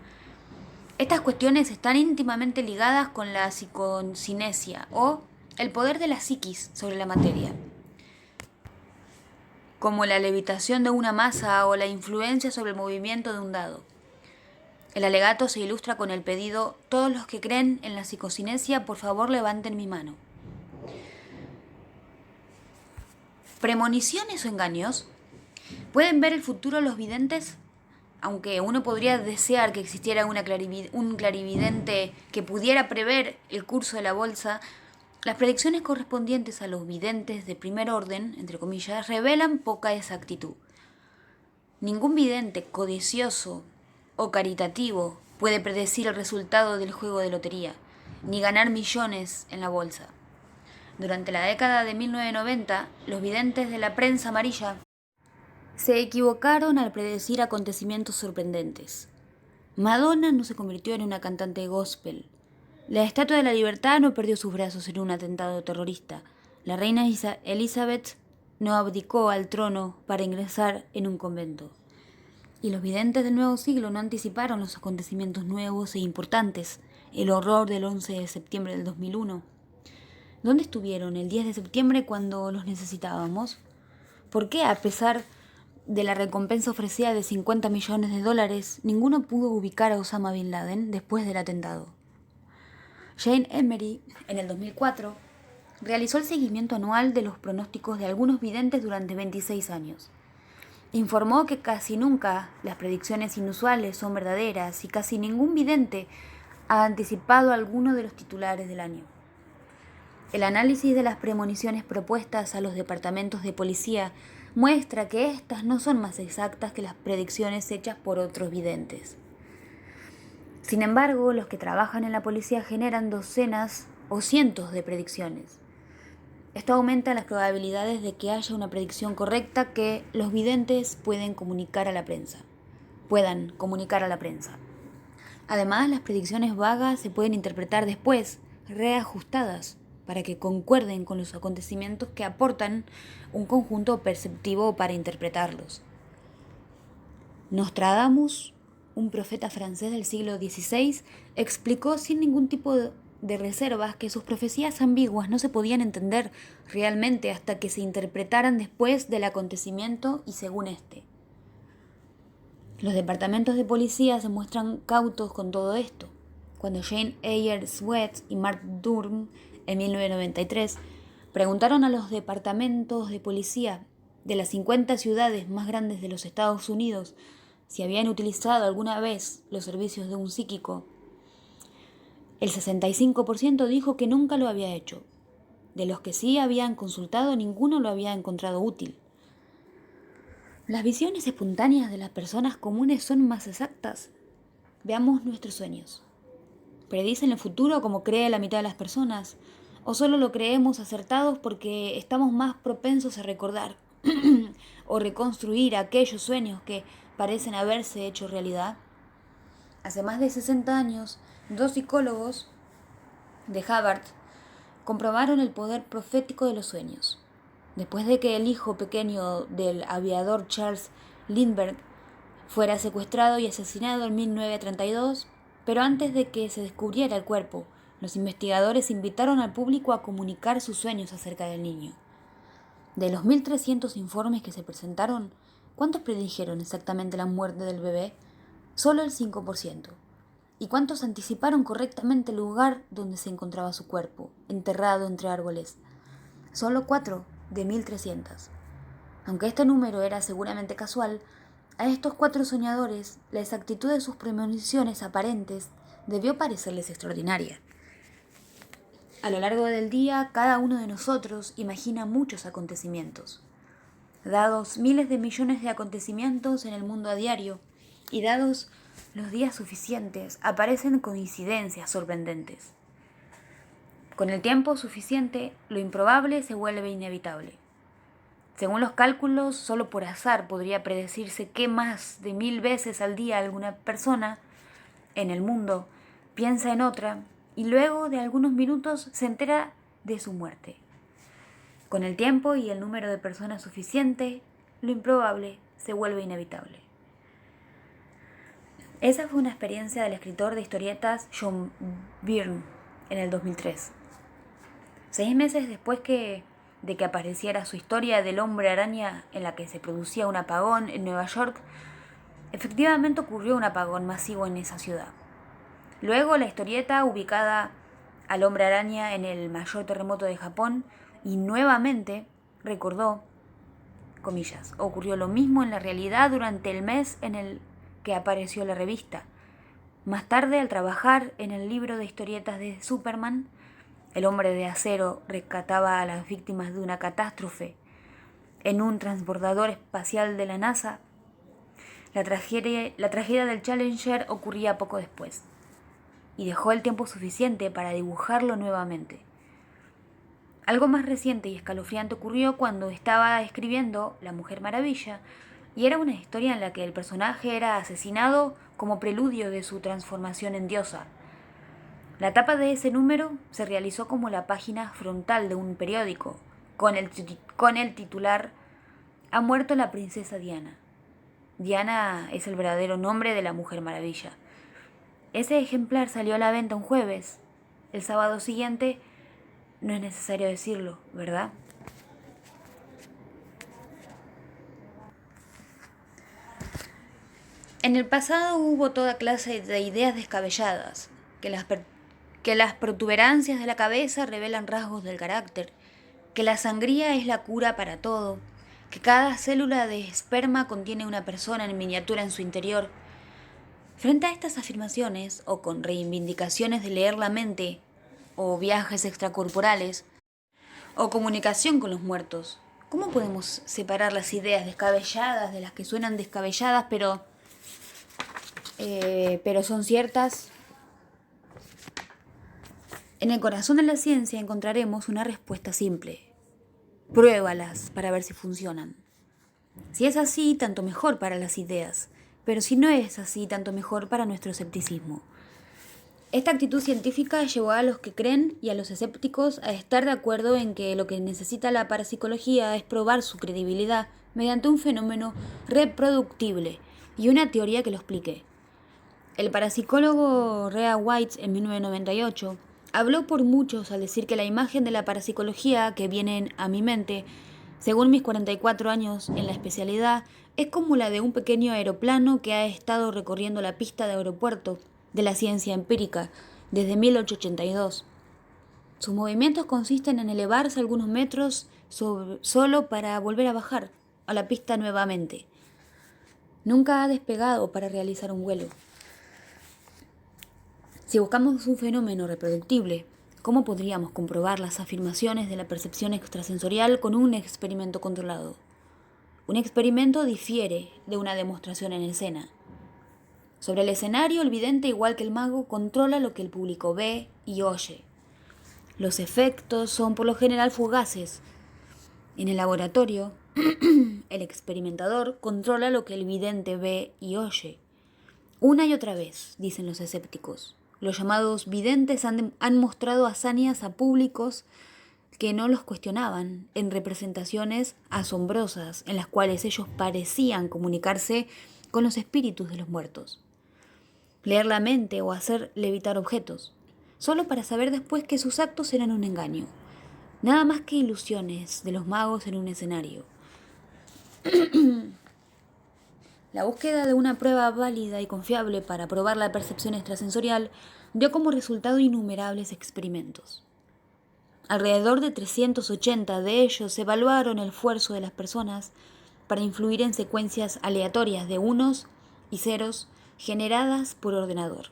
Estas cuestiones están íntimamente ligadas con la psicocinesia o el poder de la psiquis sobre la materia, como la levitación de una masa o la influencia sobre el movimiento de un dado. El alegato se ilustra con el pedido: todos los que creen en la psicocinesia, por favor levanten mi mano. ¿Premoniciones o engaños? ¿Pueden ver el futuro los videntes? Aunque uno podría desear que existiera un clarividente que pudiera prever el curso de la bolsa, las predicciones correspondientes a los videntes de primer orden, entre comillas, revelan poca exactitud. Ningún vidente codicioso o caritativo puede predecir el resultado del juego de lotería, ni ganar millones en la bolsa. Durante la década de 1990, los videntes de la prensa amarilla se equivocaron al predecir acontecimientos sorprendentes. Madonna no se convirtió en una cantante gospel. La Estatua de la Libertad no perdió sus brazos en un atentado terrorista. La reina Elizabeth no abdicó al trono para ingresar en un convento. Y los videntes del nuevo siglo no anticiparon los acontecimientos nuevos e importantes, el horror del 11 de septiembre del 2001. ¿Dónde estuvieron el 10 de septiembre cuando los necesitábamos? ¿Por qué, a pesar de la recompensa ofrecida de $50 millones, ninguno pudo ubicar a Osama Bin Laden después del atentado? Jane Emery, en el 2004, realizó el seguimiento anual de los pronósticos de algunos videntes durante 26 años. Informó que casi nunca las predicciones inusuales son verdaderas y casi ningún vidente ha anticipado alguno de los titulares del año. El análisis de las premoniciones propuestas a los departamentos de policía muestra que estas no son más exactas que las predicciones hechas por otros videntes. Sin embargo, los que trabajan en la policía generan docenas o cientos de predicciones. Esto aumenta las probabilidades de que haya una predicción correcta que los videntes puedan comunicar a la prensa. Además, las predicciones vagas se pueden interpretar después, reajustadas, para que concuerden con los acontecimientos que aportan un conjunto perceptivo para interpretarlos. Nostradamus, un profeta francés del siglo XVI, explicó sin ningún tipo de reservas que sus profecías ambiguas no se podían entender realmente hasta que se interpretaran después del acontecimiento y según este. Los departamentos de policía se muestran cautos con todo esto. Cuando Jane Eyre Sweet y Mark Durham, en 1993, preguntaron a los departamentos de policía de las 50 ciudades más grandes de los Estados Unidos si habían utilizado alguna vez los servicios de un psíquico, el 65% dijo que nunca lo había hecho. De los que sí habían consultado, ninguno lo había encontrado útil. Las visiones espontáneas de las personas comunes son más exactas. Veamos nuestros sueños. ¿Predicen el futuro como cree la mitad de las personas? ¿O solo lo creemos acertados porque estamos más propensos a recordar o reconstruir aquellos sueños que parecen haberse hecho realidad? Hace más de 60 años, 2 psicólogos de Harvard comprobaron el poder profético de los sueños. Después de que el hijo pequeño del aviador Charles Lindbergh fuera secuestrado y asesinado en 1932, pero antes de que se descubriera el cuerpo, los investigadores invitaron al público a comunicar sus sueños acerca del niño. De los 1.300 informes que se presentaron, ¿cuántos predijeron exactamente la muerte del bebé? Solo el 5%. ¿Y cuántos anticiparon correctamente el lugar donde se encontraba su cuerpo, enterrado entre árboles? Solo 4 de 1.300. Aunque este número era seguramente casual, a estos 4 soñadores la exactitud de sus premoniciones aparentes debió parecerles extraordinaria. A lo largo del día, cada uno de nosotros imagina muchos acontecimientos. Dados miles de millones de acontecimientos en el mundo a diario, y dados los días suficientes, aparecen coincidencias sorprendentes. Con el tiempo suficiente, lo improbable se vuelve inevitable. Según los cálculos, solo por azar podría predecirse que más de 1.000 veces al día alguna persona en el mundo piensa en otra y luego de algunos minutos se entera de su muerte. Con el tiempo y el número de personas suficiente, lo improbable se vuelve inevitable. Esa fue una experiencia del escritor de historietas John Byrne en el 2003. 6 meses después de que apareciera su historia del hombre araña en la que se producía un apagón en Nueva York, efectivamente ocurrió un apagón masivo en esa ciudad. Luego la historieta ubicada al hombre araña en el mayor terremoto de Japón y nuevamente recordó, comillas, ocurrió lo mismo en la realidad durante el mes en el que apareció la revista. Más tarde, al trabajar en el libro de historietas de Superman, el hombre de acero rescataba a las víctimas de una catástrofe en un transbordador espacial de la NASA. La tragedia del Challenger ocurría poco después, y dejó el tiempo suficiente para dibujarlo nuevamente. Algo más reciente y escalofriante ocurrió cuando estaba escribiendo La Mujer Maravilla, y era una historia en la que el personaje era asesinado como preludio de su transformación en diosa. La tapa de ese número se realizó como la página frontal de un periódico, con el titular «Ha muerto la princesa Diana». Diana es el verdadero nombre de la Mujer Maravilla. Ese ejemplar salió a la venta un jueves. El sábado siguiente, no es necesario decirlo, ¿verdad? En el pasado hubo toda clase de ideas descabelladas, que las protuberancias de la cabeza revelan rasgos del carácter, que la sangría es la cura para todo, que cada célula de esperma contiene una persona en miniatura en su interior. Frente a estas afirmaciones, o con reivindicaciones de leer la mente, o viajes extracorporales, o comunicación con los muertos, ¿Cómo podemos separar las ideas descabelladas de las que suenan descabelladas, pero son ciertas? En el corazón de la ciencia encontraremos una respuesta simple. Pruébalas para ver si funcionan. Si es así, tanto mejor para las ideas, pero si no es así, tanto mejor para nuestro escepticismo. Esta actitud científica llevó a los que creen y a los escépticos a estar de acuerdo en que lo que necesita la parapsicología es probar su credibilidad mediante un fenómeno reproductible y una teoría que lo explique. El parapsicólogo Rea White, en 1998, habló por muchos al decir que la imagen de la parapsicología que viene a mi mente, según mis 44 años en la especialidad, es como la de un pequeño aeroplano que ha estado recorriendo la pista de aeropuerto de la ciencia empírica desde 1882. Sus movimientos consisten en elevarse algunos metros solo para volver a bajar a la pista nuevamente. Nunca ha despegado para realizar un vuelo. Si buscamos un fenómeno reproductible, ¿cómo podríamos comprobar las afirmaciones de la percepción extrasensorial con un experimento controlado? Un experimento difiere de una demostración en escena. Sobre el escenario, el vidente, igual que el mago, controla lo que el público ve y oye. Los efectos son por lo general fugaces. En el laboratorio, el experimentador controla lo que el vidente ve y oye. Una y otra vez, dicen los escépticos. Los llamados videntes han mostrado hazañas a públicos que no los cuestionaban en representaciones asombrosas en las cuales ellos parecían comunicarse con los espíritus de los muertos. Leer la mente o hacer levitar objetos, solo para saber después que sus actos eran un engaño. Nada más que ilusiones de los magos en un escenario. La búsqueda de una prueba válida y confiable para probar la percepción extrasensorial dio como resultado innumerables experimentos. Alrededor de 380 de ellos evaluaron el esfuerzo de las personas para influir en secuencias aleatorias de unos y ceros generadas por ordenador.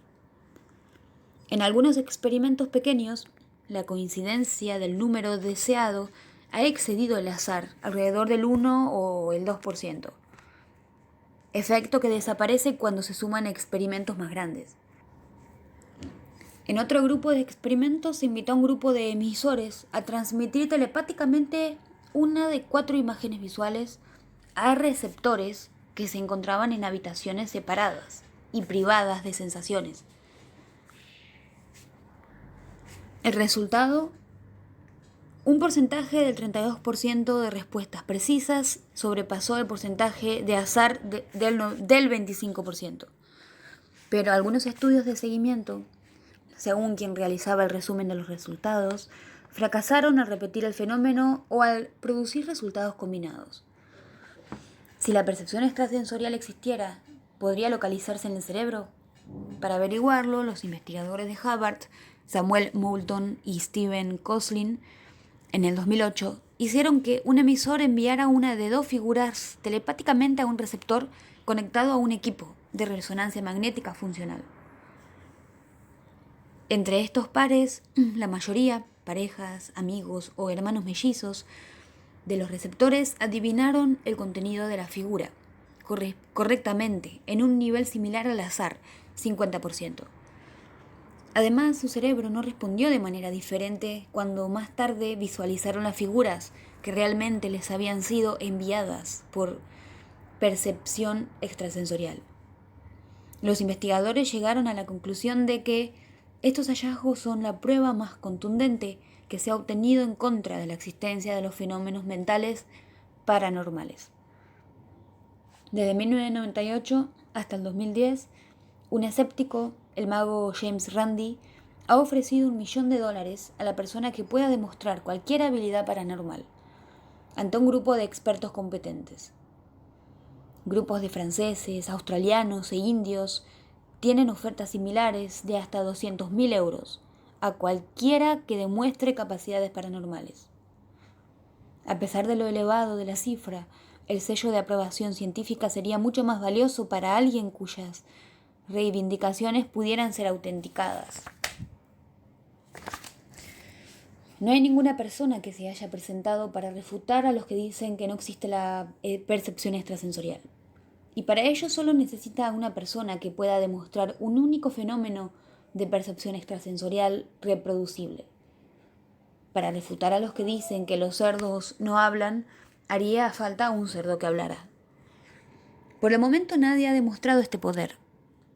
En algunos experimentos pequeños, la coincidencia del número deseado ha excedido el azar, alrededor del 1 o el 2%. Efecto que desaparece cuando se suman experimentos más grandes. En otro grupo de experimentos se invitó a un grupo de emisores a transmitir telepáticamente una de 4 imágenes visuales a receptores que se encontraban en habitaciones separadas y privadas de sensaciones. El resultado, un porcentaje del 32% de respuestas precisas sobrepasó el porcentaje de azar del 25%. Pero algunos estudios de seguimiento, según quien realizaba el resumen de los resultados, fracasaron al repetir el fenómeno o al producir resultados combinados. Si la percepción extrasensorial existiera, ¿podría localizarse en el cerebro? Para averiguarlo, los investigadores de Harvard, Samuel Moulton y Stephen Koslin, en el 2008, hicieron que un emisor enviara una de 2 figuras telepáticamente a un receptor conectado a un equipo de resonancia magnética funcional. Entre estos pares, la mayoría, parejas, amigos o hermanos mellizos de los receptores, adivinaron el contenido de la figura correctamente en un nivel similar al azar, 50%. Además, su cerebro no respondió de manera diferente cuando más tarde visualizaron las figuras que realmente les habían sido enviadas por percepción extrasensorial. Los investigadores llegaron a la conclusión de que estos hallazgos son la prueba más contundente que se ha obtenido en contra de la existencia de los fenómenos mentales paranormales. Desde 1998 hasta el 2010, un escéptico, el mago James Randi, ha ofrecido $1 millón a la persona que pueda demostrar cualquier habilidad paranormal, ante un grupo de expertos competentes. Grupos de franceses, australianos e indios tienen ofertas similares de hasta 200.000 euros a cualquiera que demuestre capacidades paranormales. A pesar de lo elevado de la cifra, el sello de aprobación científica sería mucho más valioso para alguien cuyas reivindicaciones pudieran ser autenticadas. No hay ninguna persona que se haya presentado para refutar a los que dicen que no existe la percepción extrasensorial. Y para ello solo necesita una persona que pueda demostrar un único fenómeno de percepción extrasensorial reproducible. Para refutar a los que dicen que los cerdos no hablan, haría falta un cerdo que hablara. Por el momento nadie ha demostrado este poder.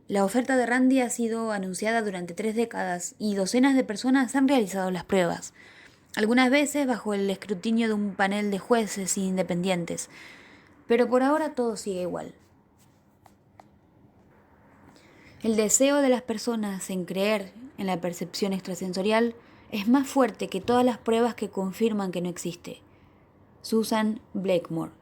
La oferta de Randi ha sido anunciada durante 3 décadas y docenas de personas han realizado las pruebas, algunas veces bajo el escrutinio de un panel de jueces independientes, pero por ahora todo sigue igual. El deseo de las personas en creer en la percepción extrasensorial es más fuerte que todas las pruebas que confirman que no existe. Susan Blakemore.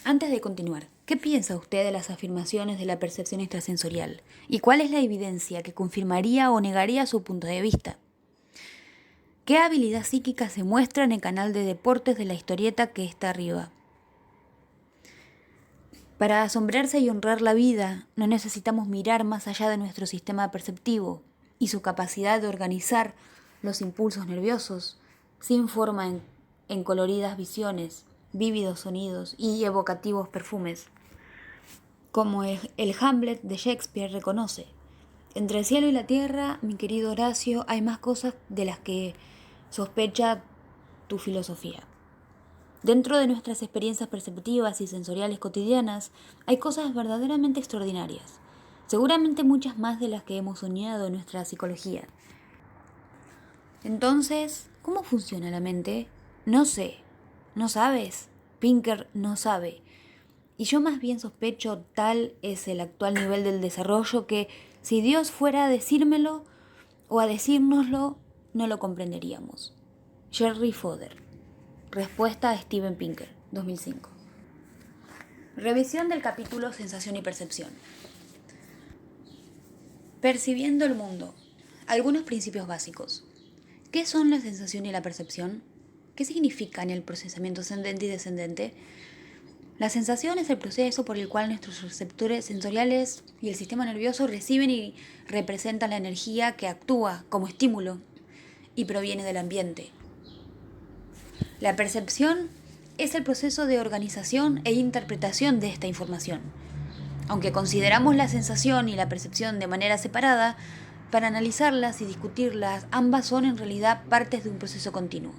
Antes de continuar, ¿qué piensa usted de las afirmaciones de la percepción extrasensorial? ¿Y cuál es la evidencia que confirmaría o negaría su punto de vista? ¿Qué habilidad psíquica se muestra en el canal de deportes de la historieta que está arriba? Para asombrarse y honrar la vida, no necesitamos mirar más allá de nuestro sistema perceptivo y su capacidad de organizar los impulsos nerviosos sin forma en coloridas visiones, vívidos sonidos y evocativos perfumes. Como el Hamlet de Shakespeare reconoce, entre el cielo y la tierra, mi querido Horacio, hay más cosas de las que sospecha tu filosofía. Dentro de nuestras experiencias perceptivas y sensoriales cotidianas hay cosas verdaderamente extraordinarias, seguramente muchas más de las que hemos soñado en nuestra psicología. Entonces, ¿cómo funciona la mente? No sé. ¿No sabes? Pinker no sabe. Y yo más bien sospecho tal es el actual nivel del desarrollo que si Dios fuera a decírmelo o a decírnoslo, no lo comprenderíamos. Jerry Fodder. Respuesta a Steven Pinker, 2005. Revisión del capítulo Sensación y Percepción. Percibiendo el mundo. Algunos principios básicos. ¿Qué son la sensación y la percepción? ¿Qué significan el procesamiento ascendente y descendente? La sensación es el proceso por el cual nuestros receptores sensoriales y el sistema nervioso reciben y representan la energía que actúa como estímulo y proviene del ambiente. La percepción es el proceso de organización e interpretación de esta información. Aunque consideramos la sensación y la percepción de manera separada, para analizarlas y discutirlas, ambas son en realidad partes de un proceso continuo.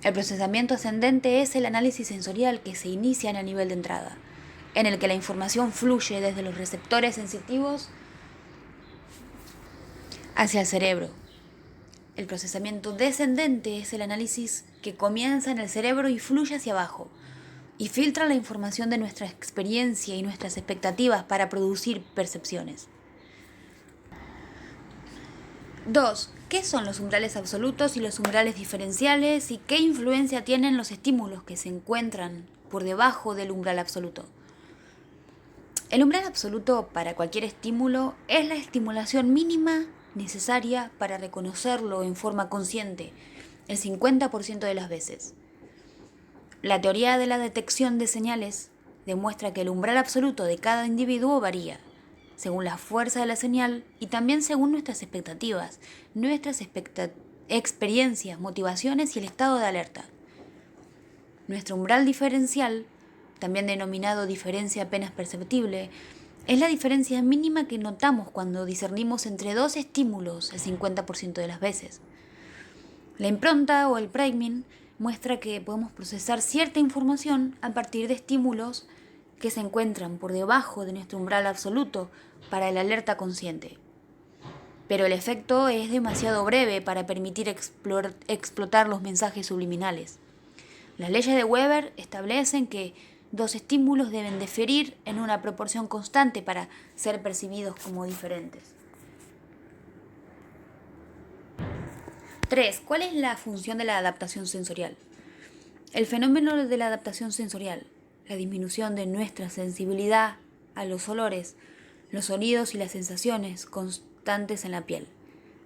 El procesamiento ascendente es el análisis sensorial que se inicia en el nivel de entrada, en el que la información fluye desde los receptores sensitivos hacia el cerebro. El procesamiento descendente es el análisis que comienza en el cerebro y fluye hacia abajo, y filtra la información de nuestra experiencia y nuestras expectativas para producir percepciones. 2. ¿Qué son los umbrales absolutos y los umbrales diferenciales y qué influencia tienen los estímulos que se encuentran por debajo del umbral absoluto? El umbral absoluto para cualquier estímulo es la estimulación mínima necesaria para reconocerlo en forma consciente, el 50% de las veces. La teoría de la detección de señales demuestra que el umbral absoluto de cada individuo varía, según la fuerza de la señal y también según nuestras expectativas, nuestras experiencias, motivaciones y el estado de alerta. Nuestro umbral diferencial, también denominado diferencia apenas perceptible, es la diferencia mínima que notamos cuando discernimos entre dos estímulos el 50% de las veces. La impronta o el priming muestra que podemos procesar cierta información a partir de estímulos que se encuentran por debajo de nuestro umbral absoluto para el alerta consciente. Pero el efecto es demasiado breve para permitir explotar los mensajes subliminales. Las leyes de Weber establecen que dos estímulos deben diferir en una proporción constante para ser percibidos como diferentes. 3. ¿Cuál es la función de la adaptación sensorial? El fenómeno de la adaptación sensorial, la disminución de nuestra sensibilidad a los olores, los sonidos y las sensaciones constantes en la piel,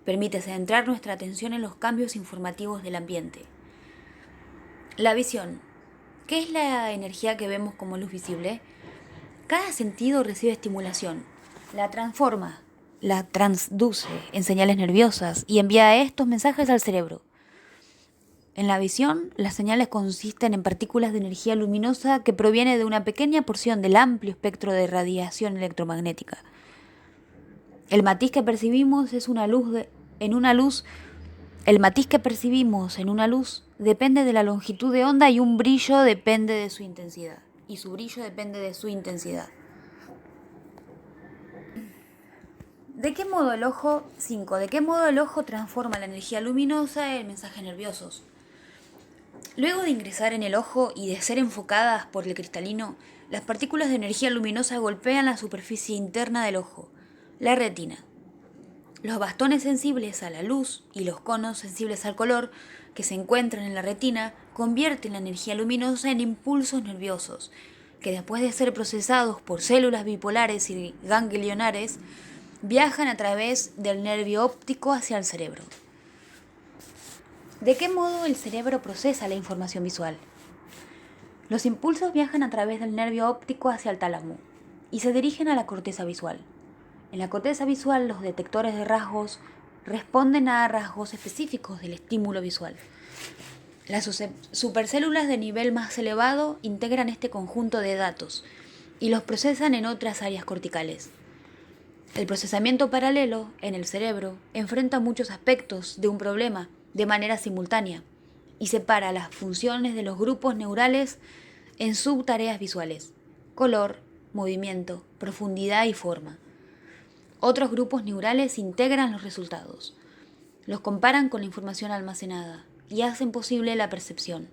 permite centrar nuestra atención en los cambios informativos del ambiente. La visión. ¿Qué es la energía que vemos como luz visible? Cada sentido recibe estimulación, la transforma la transduce en señales nerviosas y envía estos mensajes al cerebro. En la visión, las señales consisten en partículas de energía luminosa que proviene de una pequeña porción del amplio espectro de radiación electromagnética. El matiz que percibimos en una luz depende de la longitud de onda y un brillo depende de su intensidad. Y su brillo depende de su intensidad. ¿De qué modo el ojo transforma la energía luminosa en mensajes nerviosos? Luego de ingresar en el ojo y de ser enfocadas por el cristalino, las partículas de energía luminosa golpean la superficie interna del ojo, la retina. Los bastones sensibles a la luz y los conos sensibles al color que se encuentran en la retina convierten la energía luminosa en impulsos nerviosos, que después de ser procesados por células bipolares y ganglionares, viajan a través del nervio óptico hacia el cerebro. ¿De qué modo el cerebro procesa la información visual? Los impulsos viajan a través del nervio óptico hacia el tálamo y se dirigen a la corteza visual. En la corteza visual, los detectores de rasgos responden a rasgos específicos del estímulo visual. Las supercélulas de nivel más elevado integran este conjunto de datos y los procesan en otras áreas corticales. El procesamiento paralelo en el cerebro enfrenta muchos aspectos de un problema de manera simultánea y separa las funciones de los grupos neurales en subtareas visuales: color, movimiento, profundidad y forma. Otros grupos neurales integran los resultados, los comparan con la información almacenada y hacen posible la percepción.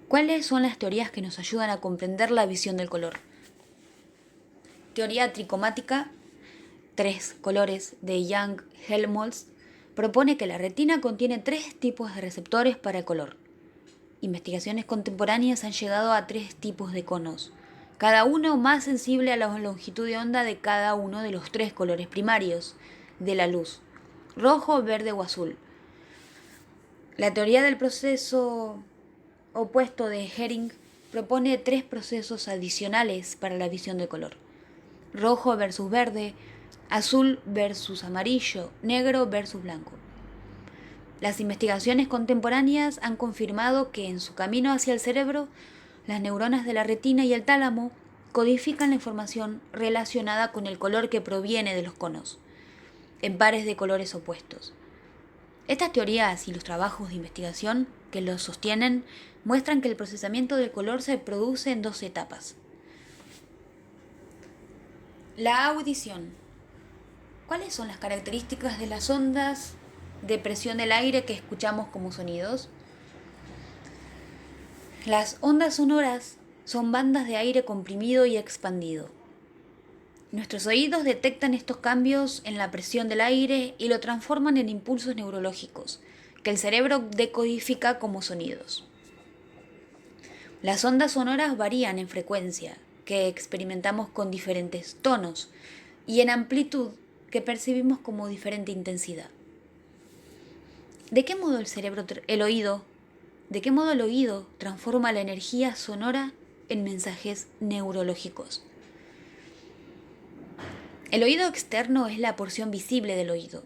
¿Cuáles son las teorías que nos ayudan a comprender la visión del color? Teoría tricomática, 3 colores, de Young-Helmholtz, propone que la retina contiene 3 tipos de receptores para el color. Investigaciones contemporáneas han llegado a 3 tipos de conos, cada uno más sensible a la longitud de onda de cada uno de los 3 colores primarios de la luz: rojo, verde o azul. La teoría del proceso opuesto de Hering propone 3 procesos adicionales para la visión de color: rojo versus verde, azul versus amarillo, negro versus blanco. Las investigaciones contemporáneas han confirmado que en su camino hacia el cerebro, las neuronas de la retina y el tálamo codifican la información relacionada con el color que proviene de los conos, en pares de colores opuestos. Estas teorías y los trabajos de investigación que los sostienen muestran que el procesamiento del color se produce en 2 etapas. La audición. ¿Cuáles son las características de las ondas de presión del aire que escuchamos como sonidos? Las ondas sonoras son bandas de aire comprimido y expandido. Nuestros oídos detectan estos cambios en la presión del aire y lo transforman en impulsos neurológicos, que el cerebro decodifica como sonidos. Las ondas sonoras varían en frecuencia, que experimentamos con diferentes tonos, y en amplitud, que percibimos como diferente intensidad. ¿De qué modo el oído transforma la energía sonora en mensajes neurológicos? El oído externo es la porción visible del oído.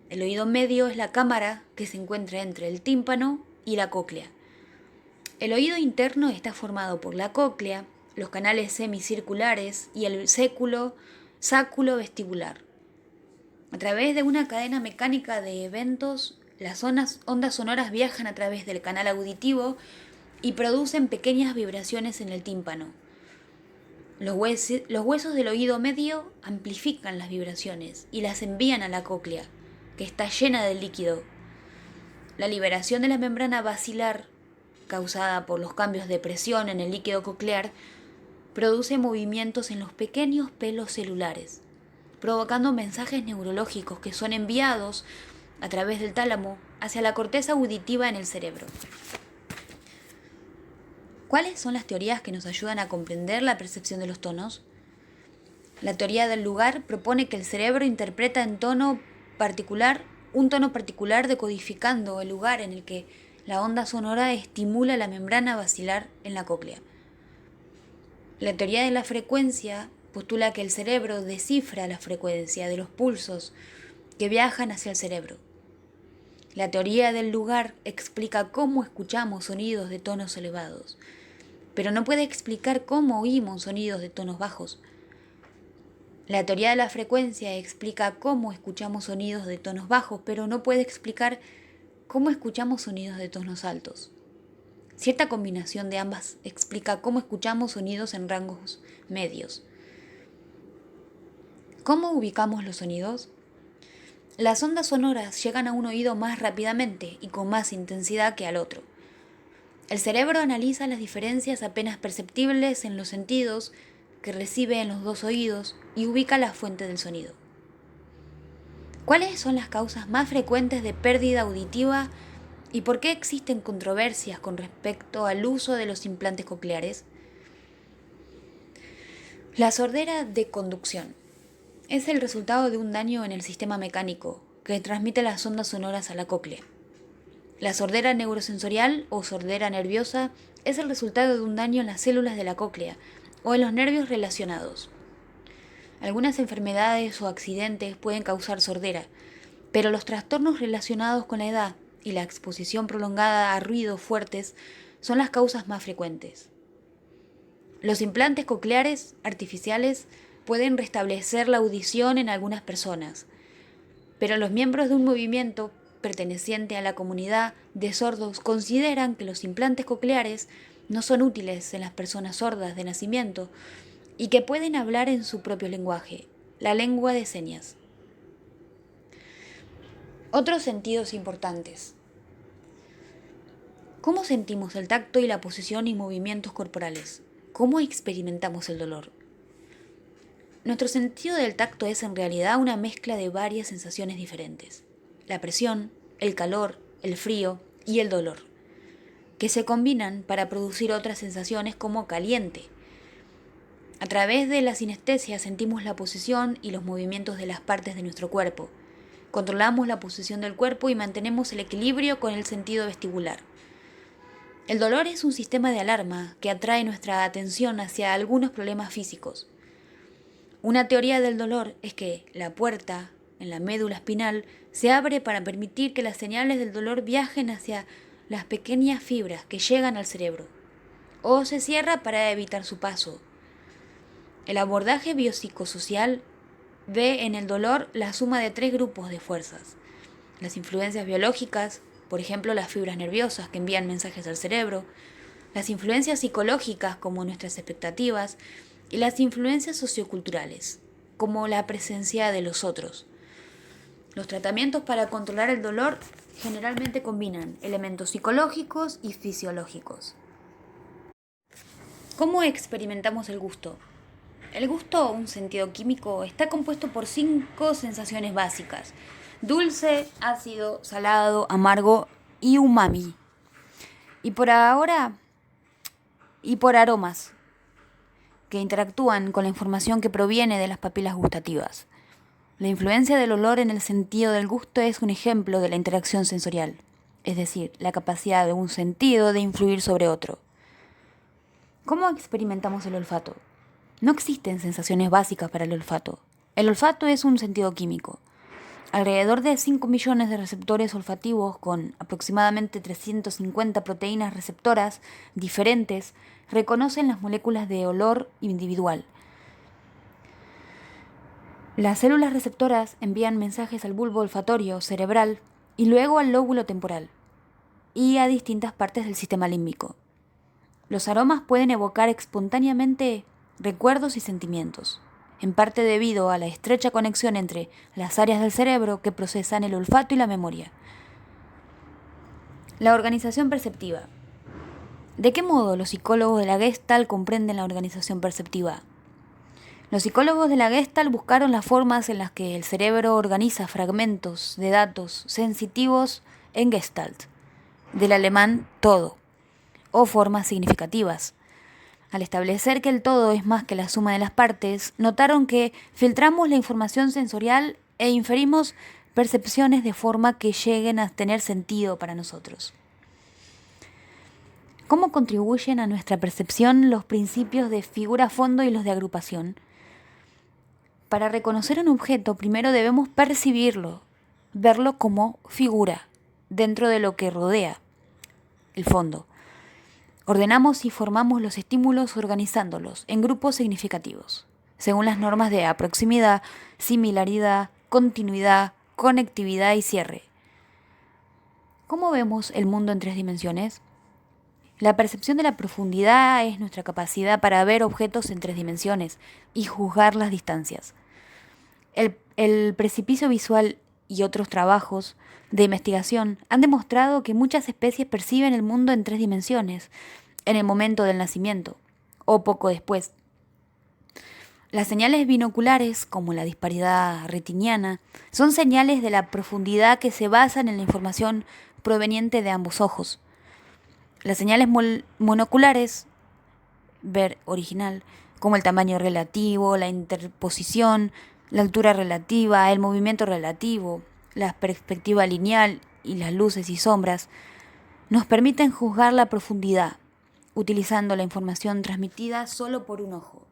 El oído medio es la cámara que se encuentra entre el tímpano y la cóclea. El oído interno está formado por la cóclea, los canales semicirculares y el sáculo vestibular. A través de una cadena mecánica de eventos, las ondas sonoras viajan a través del canal auditivo y producen pequeñas vibraciones en el tímpano. Los huesos del oído medio amplifican las vibraciones y las envían a la cóclea, que está llena de líquido. La liberación de la membrana basilar, causada por los cambios de presión en el líquido coclear, produce movimientos en los pequeños pelos celulares, provocando mensajes neurológicos que son enviados a través del tálamo hacia la corteza auditiva en el cerebro. ¿Cuáles son las teorías que nos ayudan a comprender la percepción de los tonos? La teoría del lugar propone que el cerebro interpreta un tono particular decodificando el lugar en el que la onda sonora estimula la membrana basilar en la cóclea. La teoría de la frecuencia postula que el cerebro descifra la frecuencia de los pulsos que viajan hacia el cerebro. La teoría del lugar explica cómo escuchamos sonidos de tonos elevados, pero no puede explicar cómo oímos sonidos de tonos bajos. La teoría de la frecuencia explica cómo escuchamos sonidos de tonos bajos, pero no puede explicar cómo escuchamos sonidos de tonos altos. Cierta combinación de ambas explica cómo escuchamos sonidos en rangos medios. ¿Cómo ubicamos los sonidos? Las ondas sonoras llegan a un oído más rápidamente y con más intensidad que al otro. El cerebro analiza las diferencias apenas perceptibles en los sentidos que recibe en los dos oídos y ubica la fuente del sonido. ¿Cuáles son las causas más frecuentes de pérdida auditiva y por qué existen controversias con respecto al uso de los implantes cocleares? La sordera de conducción es el resultado de un daño en el sistema mecánico que transmite las ondas sonoras a la cóclea. La sordera neurosensorial o sordera nerviosa es el resultado de un daño en las células de la cóclea o en los nervios relacionados. Algunas enfermedades o accidentes pueden causar sordera, pero los trastornos relacionados con la edad y la exposición prolongada a ruidos fuertes son las causas más frecuentes. Los implantes cocleares artificiales pueden restablecer la audición en algunas personas, pero los miembros de un movimiento perteneciente a la comunidad de sordos consideran que los implantes cocleares no son útiles en las personas sordas de nacimiento y que pueden hablar en su propio lenguaje, la lengua de señas. Otros sentidos importantes. ¿Cómo sentimos el tacto y la posición y movimientos corporales? ¿Cómo experimentamos el dolor? Nuestro sentido del tacto es en realidad una mezcla de varias sensaciones diferentes. La presión, el calor, el frío y el dolor, que se combinan para producir otras sensaciones como caliente. A través de la sinestesia sentimos la posición y los movimientos de las partes de nuestro cuerpo. Controlamos la posición del cuerpo y mantenemos el equilibrio con el sentido vestibular. El dolor es un sistema de alarma que atrae nuestra atención hacia algunos problemas físicos. Una teoría del dolor es que la puerta en la médula espinal se abre para permitir que las señales del dolor viajen hacia las pequeñas fibras que llegan al cerebro, o se cierra para evitar su paso. El abordaje biopsicosocial ve en el dolor la suma de 3 grupos de fuerzas: las influencias biológicas, por ejemplo las fibras nerviosas que envían mensajes al cerebro, las influencias psicológicas como nuestras expectativas, y las influencias socioculturales, como la presencia de los otros. Los tratamientos para controlar el dolor generalmente combinan elementos psicológicos y fisiológicos. ¿Cómo experimentamos el gusto? El gusto, un sentido químico, está compuesto por 5 sensaciones básicas: dulce, ácido, salado, amargo y umami. Y por aromas, que interactúan con la información que proviene de las papilas gustativas. La influencia del olor en el sentido del gusto es un ejemplo de la interacción sensorial, es decir, la capacidad de un sentido de influir sobre otro. ¿Cómo experimentamos el olfato? No existen sensaciones básicas para el olfato. El olfato es un sentido químico. Alrededor de 5 millones de receptores olfativos con aproximadamente 350 proteínas receptoras diferentes reconocen las moléculas de olor individual. Las células receptoras envían mensajes al bulbo olfatorio cerebral y luego al lóbulo temporal y a distintas partes del sistema límbico. Los aromas pueden evocar espontáneamente recuerdos y sentimientos, en parte debido a la estrecha conexión entre las áreas del cerebro que procesan el olfato y la memoria. La organización perceptiva. ¿De qué modo los psicólogos de la Gestalt comprenden la organización perceptiva? Los psicólogos de la Gestalt buscaron las formas en las que el cerebro organiza fragmentos de datos sensitivos en Gestalt, del alemán todo, o formas significativas. Al establecer que el todo es más que la suma de las partes, notaron que filtramos la información sensorial e inferimos percepciones de forma que lleguen a tener sentido para nosotros. ¿Cómo contribuyen a nuestra percepción los principios de figura-fondo y los de agrupación? Para reconocer un objeto, primero debemos percibirlo, verlo como figura dentro de lo que rodea el fondo. Ordenamos y formamos los estímulos organizándolos en grupos significativos, según las normas de proximidad, similaridad, continuidad, conectividad y cierre. ¿Cómo vemos el mundo en 3 dimensiones? La percepción de la profundidad es nuestra capacidad para ver objetos en 3 dimensiones y juzgar las distancias. El precipicio visual y otros trabajos de investigación han demostrado que muchas especies perciben el mundo en 3 dimensiones, en el momento del nacimiento o poco después. Las señales binoculares, como la disparidad retiniana, son señales de la profundidad que se basan en la información proveniente de ambos ojos. Las señales monoculares, ver original, como el tamaño relativo, la interposición, la altura relativa, el movimiento relativo, la perspectiva lineal y las luces y sombras, nos permiten juzgar la profundidad, utilizando la información transmitida solo por un ojo.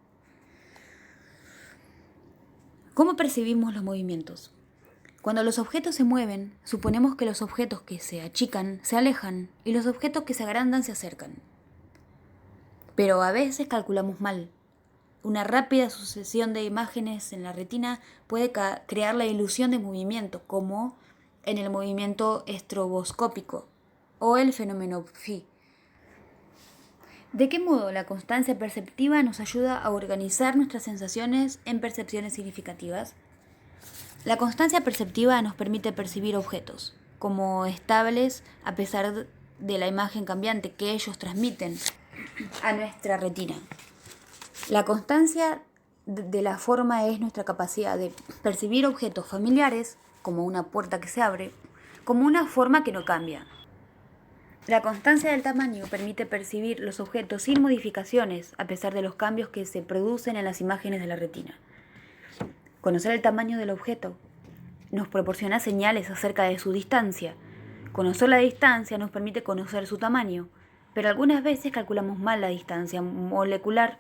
¿Cómo percibimos los movimientos? Cuando los objetos se mueven, suponemos que los objetos que se achican se alejan y los objetos que se agrandan se acercan. Pero a veces calculamos mal. Una rápida sucesión de imágenes en la retina puede crear la ilusión de movimiento, como en el movimiento estroboscópico o el fenómeno phi. ¿De qué modo la constancia perceptiva nos ayuda a organizar nuestras sensaciones en percepciones significativas? La constancia perceptiva nos permite percibir objetos como estables a pesar de la imagen cambiante que ellos transmiten a nuestra retina. La constancia de la forma es nuestra capacidad de percibir objetos familiares, como una puerta que se abre, como una forma que no cambia. La constancia del tamaño permite percibir los objetos sin modificaciones, a pesar de los cambios que se producen en las imágenes de la retina. Conocer el tamaño del objeto nos proporciona señales acerca de su distancia. Conocer la distancia nos permite conocer su tamaño, pero algunas veces calculamos mal la distancia molecular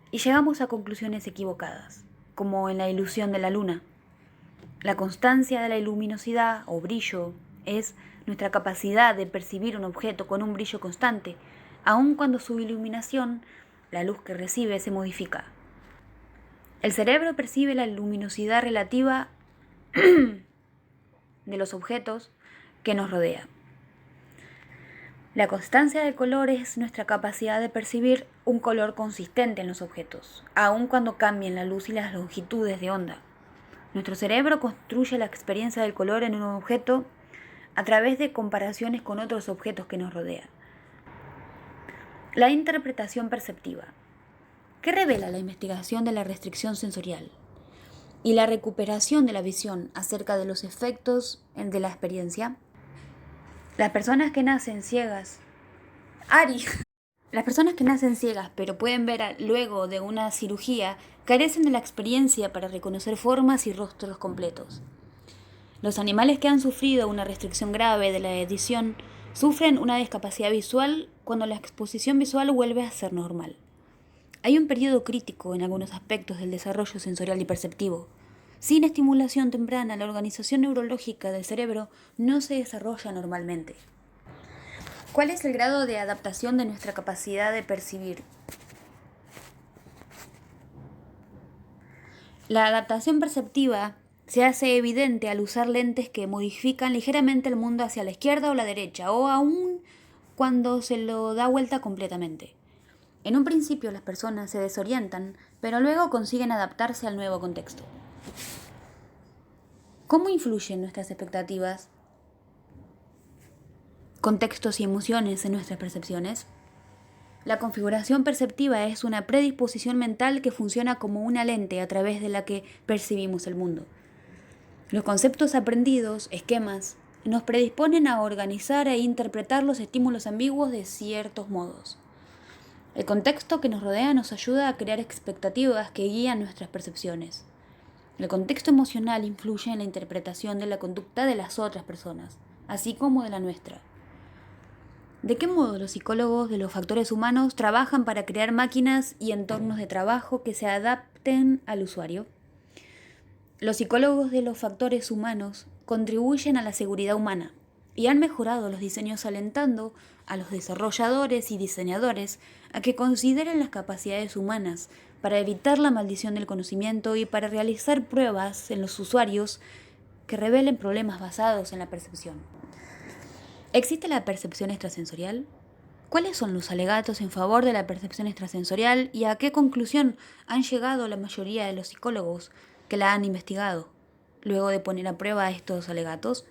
y llegamos a conclusiones equivocadas, como en la ilusión de la luna. La constancia de la luminosidad o brillo es nuestra capacidad de percibir un objeto con un brillo constante, aun cuando su iluminación, la luz que recibe, se modifica. El cerebro percibe la luminosidad relativa de los objetos que nos rodea. La constancia del color es nuestra capacidad de percibir un color consistente en los objetos, aun cuando cambien la luz y las longitudes de onda. Nuestro cerebro construye la experiencia del color en un objeto a través de comparaciones con otros objetos que nos rodean. La interpretación perceptiva. ¿Qué revela la investigación de la restricción sensorial y la recuperación de la visión acerca de los efectos de la experiencia? Las personas que nacen ciegas, Las personas que nacen ciegas pero pueden ver luego de una cirugía carecen de la experiencia para reconocer formas y rostros completos. Los animales que han sufrido una restricción grave de la edición sufren una discapacidad visual cuando la exposición visual vuelve a ser normal. Hay un periodo crítico en algunos aspectos del desarrollo sensorial y perceptivo. Sin estimulación temprana, la organización neurológica del cerebro no se desarrolla normalmente. ¿Cuál es el grado de adaptación de nuestra capacidad de percibir? La adaptación perceptiva se hace evidente al usar lentes que modifican ligeramente el mundo hacia la izquierda o la derecha, o aún cuando se lo da vuelta completamente. En un principio las personas se desorientan, pero luego consiguen adaptarse al nuevo contexto. ¿Cómo influyen nuestras expectativas, contextos y emociones en nuestras percepciones? La configuración perceptiva es una predisposición mental que funciona como una lente a través de la que percibimos el mundo. Los conceptos aprendidos, esquemas, nos predisponen a organizar e interpretar los estímulos ambiguos de ciertos modos. El contexto que nos rodea nos ayuda a crear expectativas que guían nuestras percepciones. El contexto emocional influye en la interpretación de la conducta de las otras personas, así como de la nuestra. ¿De qué modo los psicólogos de los factores humanos trabajan para crear máquinas y entornos de trabajo que se adapten al usuario? Los psicólogos de los factores humanos contribuyen a la seguridad humana y han mejorado los diseños alentando a los desarrolladores y diseñadores a que consideren las capacidades humanas para evitar la maldición del conocimiento y para realizar pruebas en los usuarios que revelen problemas basados en la percepción. ¿Existe la percepción extrasensorial? ¿Cuáles son los alegatos en favor de la percepción extrasensorial y a qué conclusión han llegado la mayoría de los psicólogos que la han investigado, luego de poner a prueba estos alegatos?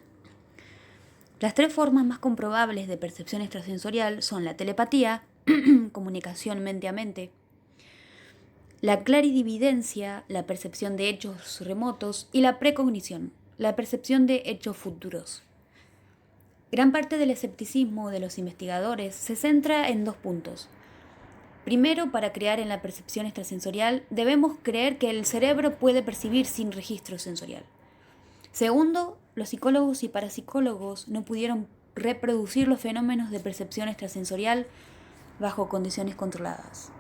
Las tres formas más comprobables de percepción extrasensorial son la telepatía, comunicación mente a mente, la clarividencia, la percepción de hechos remotos, y la precognición, la percepción de hechos futuros. Gran parte del escepticismo de los investigadores se centra en dos puntos. Primero, para creer en la percepción extrasensorial, debemos creer que el cerebro puede percibir sin registro sensorial. Segundo, los psicólogos y parapsicólogos no pudieron reproducir los fenómenos de percepción extrasensorial bajo condiciones controladas.